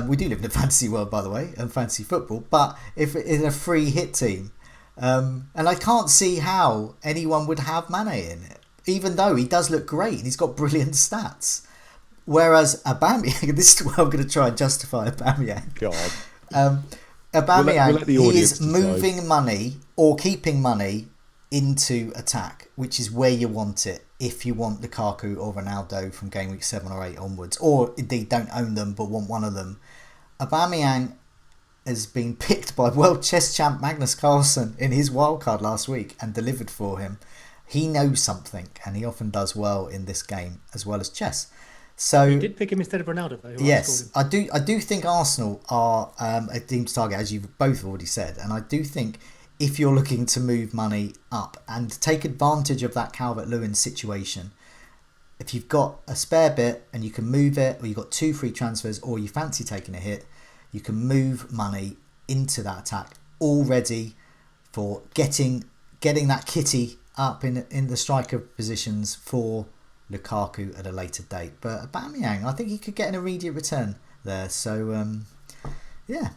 We do live in a fantasy world, by the way, and fantasy football, but if in a free hit team, and I can't see how anyone would have Mane in it, even though he does look great and he's got brilliant stats. Whereas Aubameyang, this is where I'm going to try and justify Aubameyang. God. Aubameyang, we'll he is moving money or keeping money into attack, which is where you want it if you want Lukaku or Ronaldo from Gameweek 7 or 8 onwards, or indeed don't own them but want one of them. Aubameyang has been picked by world chess champ Magnus Carlsen in his wildcard last week and delivered for him. He knows something, and he often does well in this game as well as chess. So you did pick him instead of Ronaldo, though. Yes, I do think Arsenal are a team to target, as you've both already said, and I do think if you're looking to move money up and take advantage of that Calvert-Lewin situation, if you've got a spare bit and you can move it, or you've got 2 free transfers, or you fancy taking a hit, you can move money into that attack, all ready for getting that kitty up in the striker positions for Lukaku at a later date. But Aubameyang, I think he could get an immediate return there. So, yeah.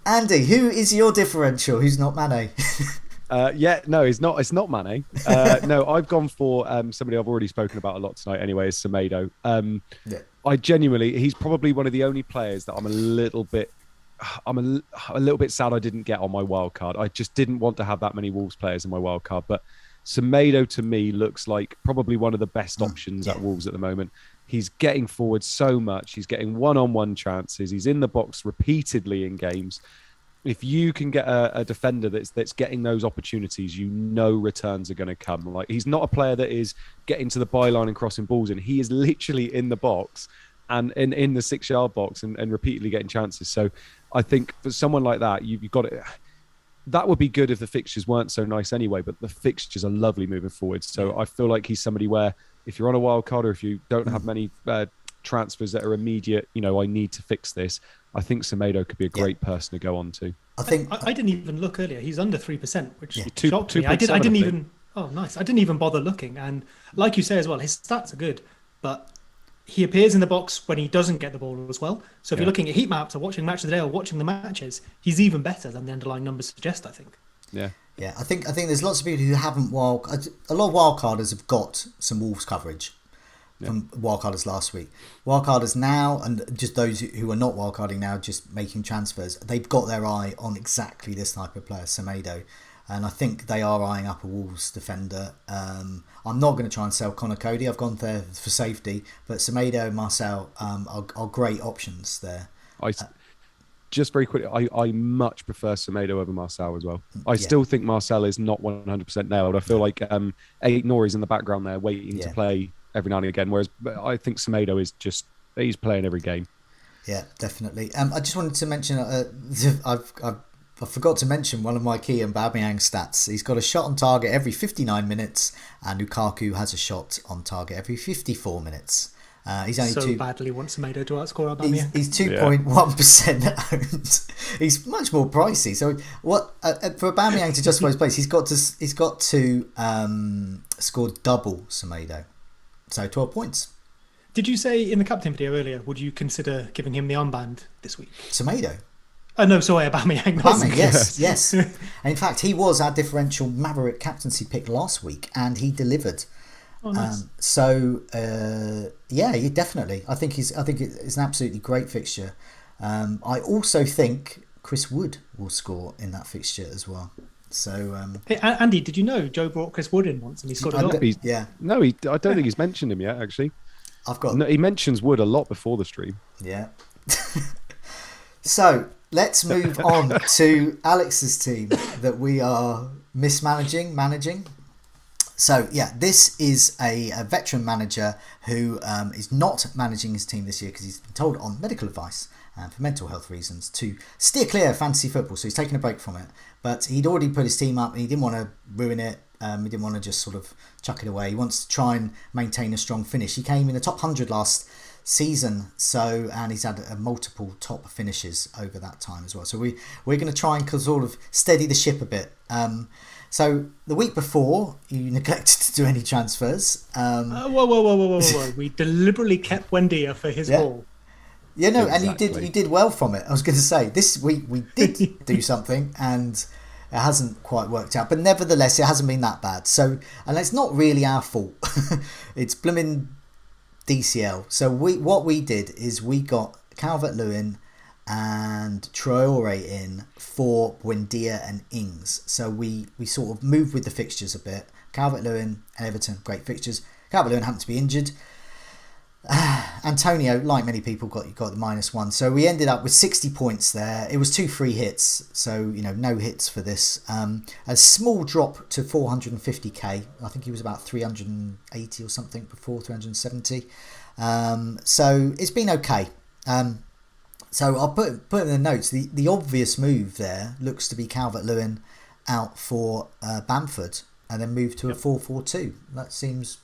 Andy, who is your differential? Who's not Mane? It's not Mane. No, I've gone for somebody I've already spoken about a lot tonight anyway, is Semedo. I genuinely, he's probably one of the only players that I'm a little bit sad I didn't get on my wild card. I just didn't want to have that many Wolves players in my wild card, but Semedo to me looks like probably one of the best options at Wolves at the moment. He's getting forward so much. He's getting one-on-one chances. He's in the box repeatedly in games. If you can get a defender that's getting those opportunities, returns are going to come. Like, he's not a player that is getting to the byline and crossing balls in. He is literally in the box and in the 6-yard box and repeatedly getting chances. So I think for someone like that, you've got it. That would be good if the fixtures weren't so nice anyway, but the fixtures are lovely moving forward. So I feel like he's somebody where if you're on a wild card or if you don't have many transfers that are immediate, I need to fix this, I think Semedo could be a great person to go on to. I didn't even look earlier. He's under 3%, which shocked me. Oh, nice. I didn't even bother looking. And like you say as well, his stats are good, but he appears in the box when he doesn't get the ball as well. So if you're Yeah. looking at heat maps or watching match of the day or watching the matches, he's even better than the underlying numbers suggest, I think. Yeah. Yeah, I think there's lots of people who haven't a lot of wildcarders have got some Wolves coverage from wildcarders last week. Wildcarders now, and just those who are not wildcarding now, just making transfers, they've got their eye on exactly this type of player, Semedo. And I think they are eyeing up a Wolves defender. I'm not going to try and sell Connor Cody. I've gone there for safety, but Semedo and Marcel are great options there. Just very quickly, I much prefer Semedo over Marcel as well. I still think Marcel is not 100% nailed. I feel like Eight Nori's in the background there waiting to play every now and again, whereas I think Semedo is just, he's playing every game. Yeah, definitely. I just wanted to mention, I forgot to mention one of my key Aubameyang stats. He's got a shot on target every 59 minutes, and Lukaku has a shot on target every 54 minutes. He's only badly wants Semedo to outscore Aubameyang. He's 2.1% owned. He's much more pricey. So what for Aubameyang to justify his place, he's got to score double Semedo. So 12 points. Did you say in the captain video earlier, would you consider giving him the armband this week? Semedo? No, sorry, Aubameyang. Yes. And in fact, he was our differential Maverick captaincy pick last week, and he delivered. Oh, nice. Definitely. I think it's an absolutely great fixture. I also think Chris Wood will score in that fixture as well. So, hey, Andy, did you know Joe brought Chris Wood in once and he scored a goal? No, I don't think he's mentioned him yet. Actually, he mentions Wood a lot before the stream. Yeah. So let's move on to Alex's team that we are managing. So this is a veteran manager who is not managing his team this year because he's been told on medical advice and for mental health reasons to steer clear of fantasy football. So he's taking a break from it. But he'd already put his team up and he didn't want to ruin it. He didn't want to just sort of chuck it away. He wants to try and maintain a strong finish. He came in the top 100 last season, and he's had multiple top finishes over that time as well. So we're going to try and sort of steady the ship a bit. So the week before, you neglected to do any transfers. Whoa. We deliberately kept Wendia for his ball. Yeah, no, exactly. And you did well from it. I was going to say, this week we did do something, and it hasn't quite worked out. But nevertheless, it hasn't been that bad. So, and it's not really our fault. It's blooming DCL. So what we did is we got Calvert-Lewin and Traore in for Buendia and Ings. So we sort of moved with the fixtures a bit. Calvert-Lewin and Everton, great fixtures. Calvert-Lewin happened to be injured. Antonio, like many people, got the -1. So we ended up with 60 points there. It was 2 free hits, so no hits for this. A small drop to 450k. I think he was about 380 or something before, 370. So it's been okay. So I'll put in the notes. The obvious move there looks to be Calvert-Lewin out for Bamford and then move to a 4-4-2. That seems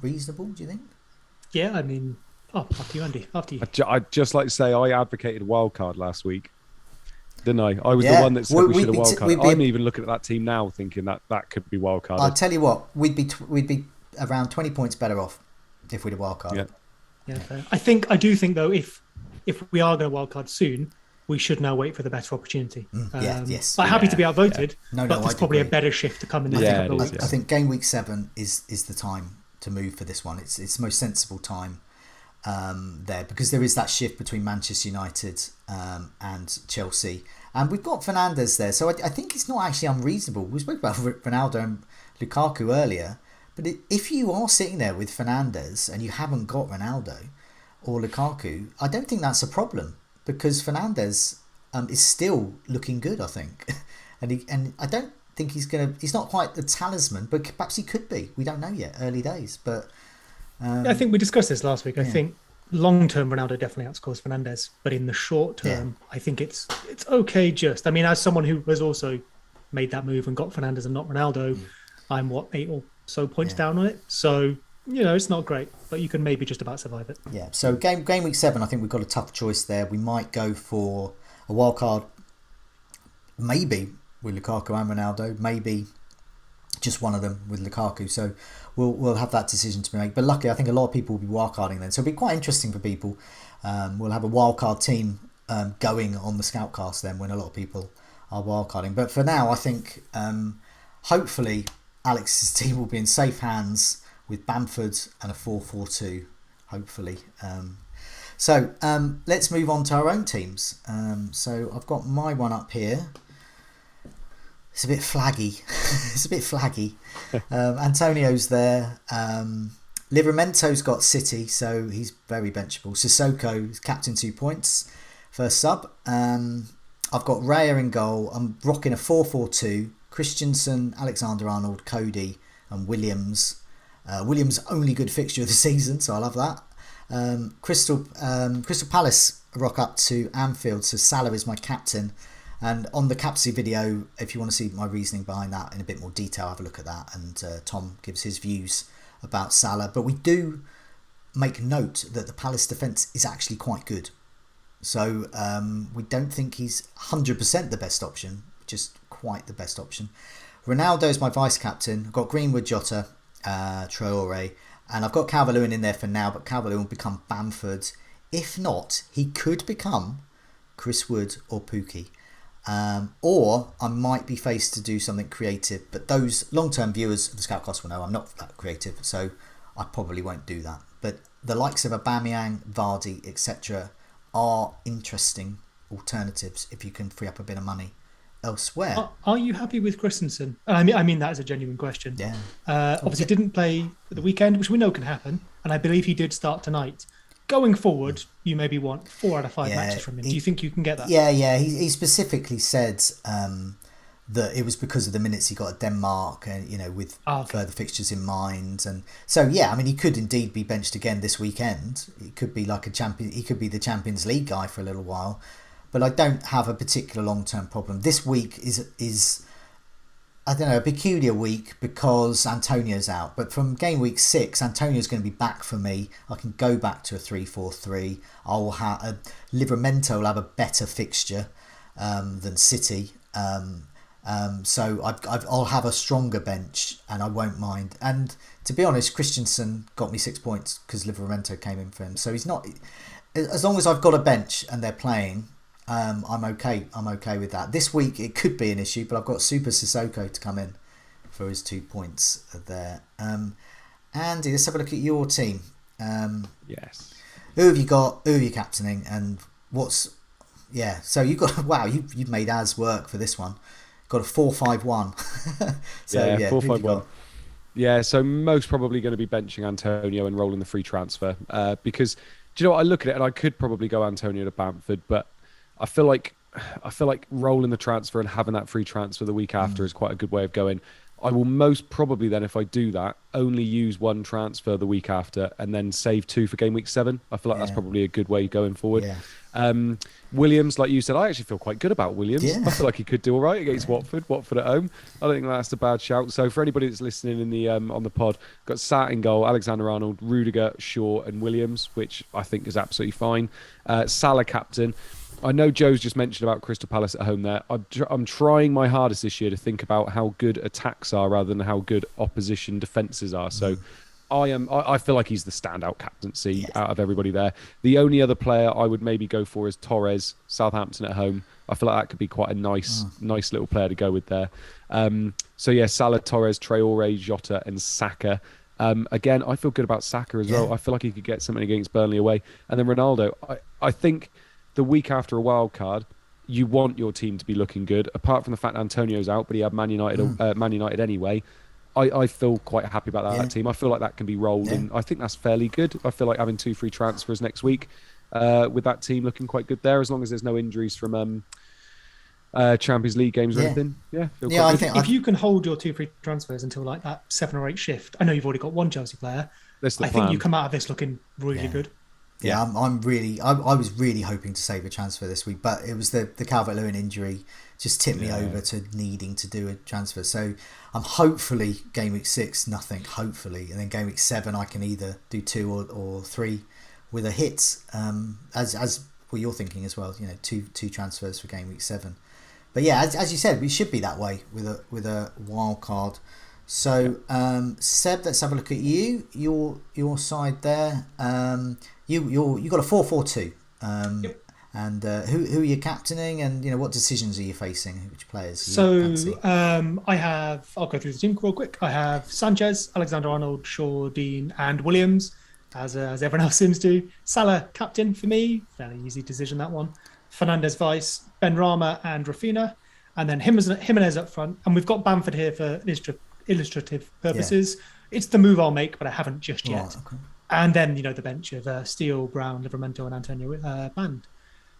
reasonable, do you think? Yeah, I mean, after you, Andy. After you. I'd just like to say I advocated a wild card last week, didn't I? I was the one that said we should have wild card. I'm even looking at that team now thinking that could be wild card. I'll tell you what, we'd be around 20 points better off if we'd have wild card. Yeah, fair. I do think though, if we are going to wild card soon, we should now wait for the better opportunity. Yes. But happy to be outvoted. Yeah. But there's probably a better shift to come in. I think game week 7 is the time to move for this one. It's the most sensible time there because there is that shift between Manchester United and Chelsea, and we've got Fernandes there, so I think it's not actually unreasonable. We spoke about Ronaldo and Lukaku earlier, but if you are sitting there with Fernandes and you haven't got Ronaldo or Lukaku, I don't think that's a problem because Fernandes is still looking good, I think, and I don't think he's not quite the talisman, but perhaps he could be. We don't know yet, early days. But I think we discussed this last week. I think long-term Ronaldo definitely outscores Fernandes, but in the short term, I think it's okay just. I mean, as someone who has also made that move and got Fernandes and not Ronaldo, I'm 8 or so points down on it. So, it's not great, but you can maybe just about survive it. Yeah, so game week 7, I think we've got a tough choice there. We might go for a wild card, maybe with Lukaku and Ronaldo, maybe just one of them with Lukaku. So we'll have that decision to make. But luckily, I think a lot of people will be wildcarding then. So it'll be quite interesting for people. We'll have a wildcard team going on the Scoutcast then when a lot of people are wildcarding. But for now, I think hopefully Alex's team will be in safe hands with Bamford and a 4-4-2, hopefully. So let's move on to our own teams. So I've got my one up here. It's a bit flaggy. Antonio's there. Livramento's got City, so he's very benchable. Sissoko, captain 2 points, first sub. I've got Raya in goal. I'm rocking a 4-4-2. Christensen, Alexander-Arnold, Cody and Williams. Williams' only good fixture of the season, so I love that. Crystal Palace rock up to Anfield, so Salah is my captain. And on the captaincy video, if you want to see my reasoning behind that in a bit more detail, have a look at that. And Tom gives his views about Salah. But we do make note that the Palace defence is actually quite good. So we don't think he's 100% the best option, just quite the best option. Ronaldo is my vice-captain. I've got Greenwood, Jota, Traore. And I've got Calvert-Lewin in there for now, but Calvert-Lewin will become Bamford. If not, he could become Chris Wood or Pookie. Or I might be faced to do something creative, but those long-term viewers of the Scoutcast will know I'm not that creative, so I probably won't do that. But the likes of Aubameyang, Vardy, etc. are interesting alternatives if you can free up a bit of money elsewhere. Are you happy with Christensen? I mean that is a genuine question. Yeah. Obviously didn't play at the weekend, which we know can happen, and I believe he did start tonight. Going forward, you maybe want 4 out of 5 matches from him. Do you think you can get that? Yeah. He specifically said that it was because of the minutes he got at Denmark, and with further fixtures in mind. And so, he could indeed be benched again this weekend. He could be like a champion. He could be the Champions League guy for a little while. But I don't have a particular long-term problem. This week is I don't know, a peculiar week because Antonio's out. But from game week 6, Antonio's going to be back for me. I can go back to a 3-4-3. I'll have Livramento will have a better fixture than City. So I'll have a stronger bench and I won't mind. And to be honest, Christensen got me 6 points because Livramento came in for him. So he's not... As long as I've got a bench and they're playing... I'm okay with that. This week it could be an issue, but I've got Super Sissoko to come in for his 2 points there. Andy, let's have a look at your team. Yes. Who have you got? Who are you captaining? And what's... Yeah, so you got... Wow, you've made Az work for this one. Got a 4-5-1. So, yeah 4-5-1. Yeah, so most probably going to be benching Antonio and rolling the free transfer. Because, do you know what? I look at it and I could probably go Antonio to Bamford, but I feel like rolling the transfer and having that free transfer the week after is quite a good way of going. I will most probably then, if I do that, only use 1 transfer the week after and then save 2 for game week 7. I feel like that's probably a good way going forward. Yeah. Williams, like you said, I actually feel quite good about Williams. Yeah. I feel like he could do all right against Watford at home. I don't think that's a bad shout. So for anybody that's listening in the on the pod, got Sat in goal, Alexander-Arnold, Rudiger, Shaw and Williams, which I think is absolutely fine. Salah captain. I know Joe's just mentioned about Crystal Palace at home there. I'm trying my hardest this year to think about how good attacks are rather than how good opposition defences are. So I feel like he's the standout captaincy out of everybody there. The only other player I would maybe go for is Torres, Southampton at home. I feel like that could be quite a nice little player to go with there. Salah, Torres, Traore, Jota and Saka. Again, I feel good about Saka as well. I feel like he could get something against Burnley away. And then Ronaldo, I think... The week after a wild card, you want your team to be looking good. Apart from the fact Antonio's out, but he had Man United anyway. I feel quite happy about that team. I feel like that can be rolled, and I think that's fairly good. I feel like having 2 free transfers next week with that team looking quite good there, as long as there's no injuries from Champions League games or anything. I think if you can hold your 2 free transfers until like that 7 or 8 shift, I know you've already got 1 Chelsea player. I think you come out of this looking really good. Yeah, I was really hoping to save a transfer this week, but it was the Calvert-Lewin injury just tipped me over to needing to do a transfer. So I'm hopefully game week 6 nothing, hopefully, and then game week 7 I can either do 2 or 3 with a hit. As what you're thinking as well, two transfers for game week 7. But yeah, as you said, we should be that way with a wild card So, Seb, let's have a look at you. Your side there. You got a 4-4-2. Yep. And who are you captaining, and what decisions are you facing? Which players? So I'll go through the team real quick. I have Sanchez, Alexander-Arnold, Shaw, Dean, and Williams, as everyone else seems to. Salah captain for me, fairly easy decision that one. Fernandez vice, Benrahma and Rafinha, and then Jimenez up front. And we've got Bamford here for illustrative purposes. Yeah. It's the move I'll make, but I haven't just yet. Right, okay. And then the bench of Steele, Brown, Livramento, and Antonio Band.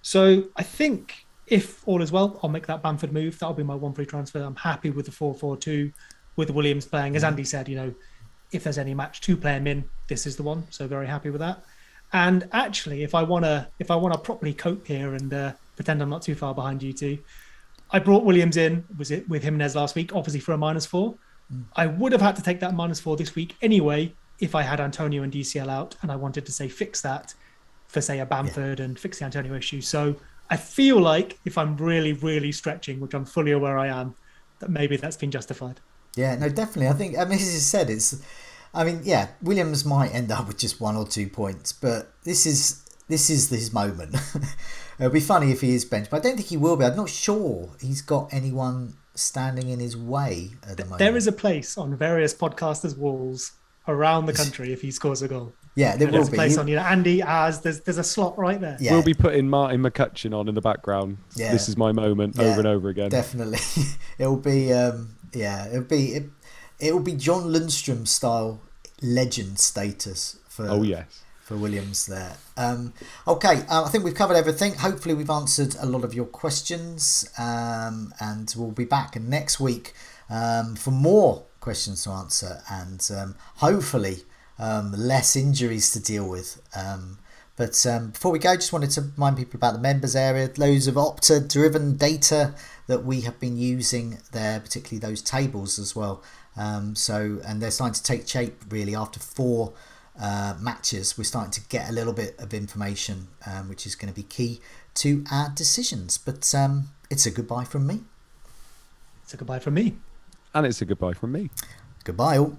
So I think if all is well, I'll make that Bamford move. That'll be my one free transfer. I'm happy with the 4-4-2 with Williams playing. As Andy said, if there's any match to play him in, this is the one. So very happy with that. And actually, if I wanna properly cope here and pretend I'm not too far behind you two, I brought Williams in. Was it with Jimenez last week? Obviously for a -4. I would have had to take that -4 this week anyway if I had Antonio and DCL out, and I wanted to say fix that for say a Bamford and fix the Antonio issue. So I feel like if I'm really, really stretching, which I'm fully aware I am, that maybe that's been justified. Yeah, no, definitely. I think, as you said, Williams might end up with just 1 or 2 points, but this is his moment. It'll be funny if he is benched, but I don't think he will be. I'm not sure he's got anyone standing in his way at the moment. There is a place on various podcasters' walls around the country if he scores a goal. Yeah, there will be. There's a place on, Andy has, there's a slot right there. Yeah. We'll be putting Martin McCutcheon on in the background. Yeah. This is my moment over and over again. Definitely. It'll be, it'll be John Lundstrom style legend status for Williams there. Okay, I think we've covered everything. Hopefully we've answered a lot of your questions, and we'll be back next week for more questions to answer, and hopefully less injuries to deal with. But before we go, just wanted to remind people about the members area. Loads of Opta driven data that we have been using there, particularly those tables as well. And they're starting to take shape really after 4 matches. We're starting to get a little bit of information, which is going to be key to our decisions. But it's a goodbye from me. It's a goodbye from me. And it's a goodbye from me. Goodbye all.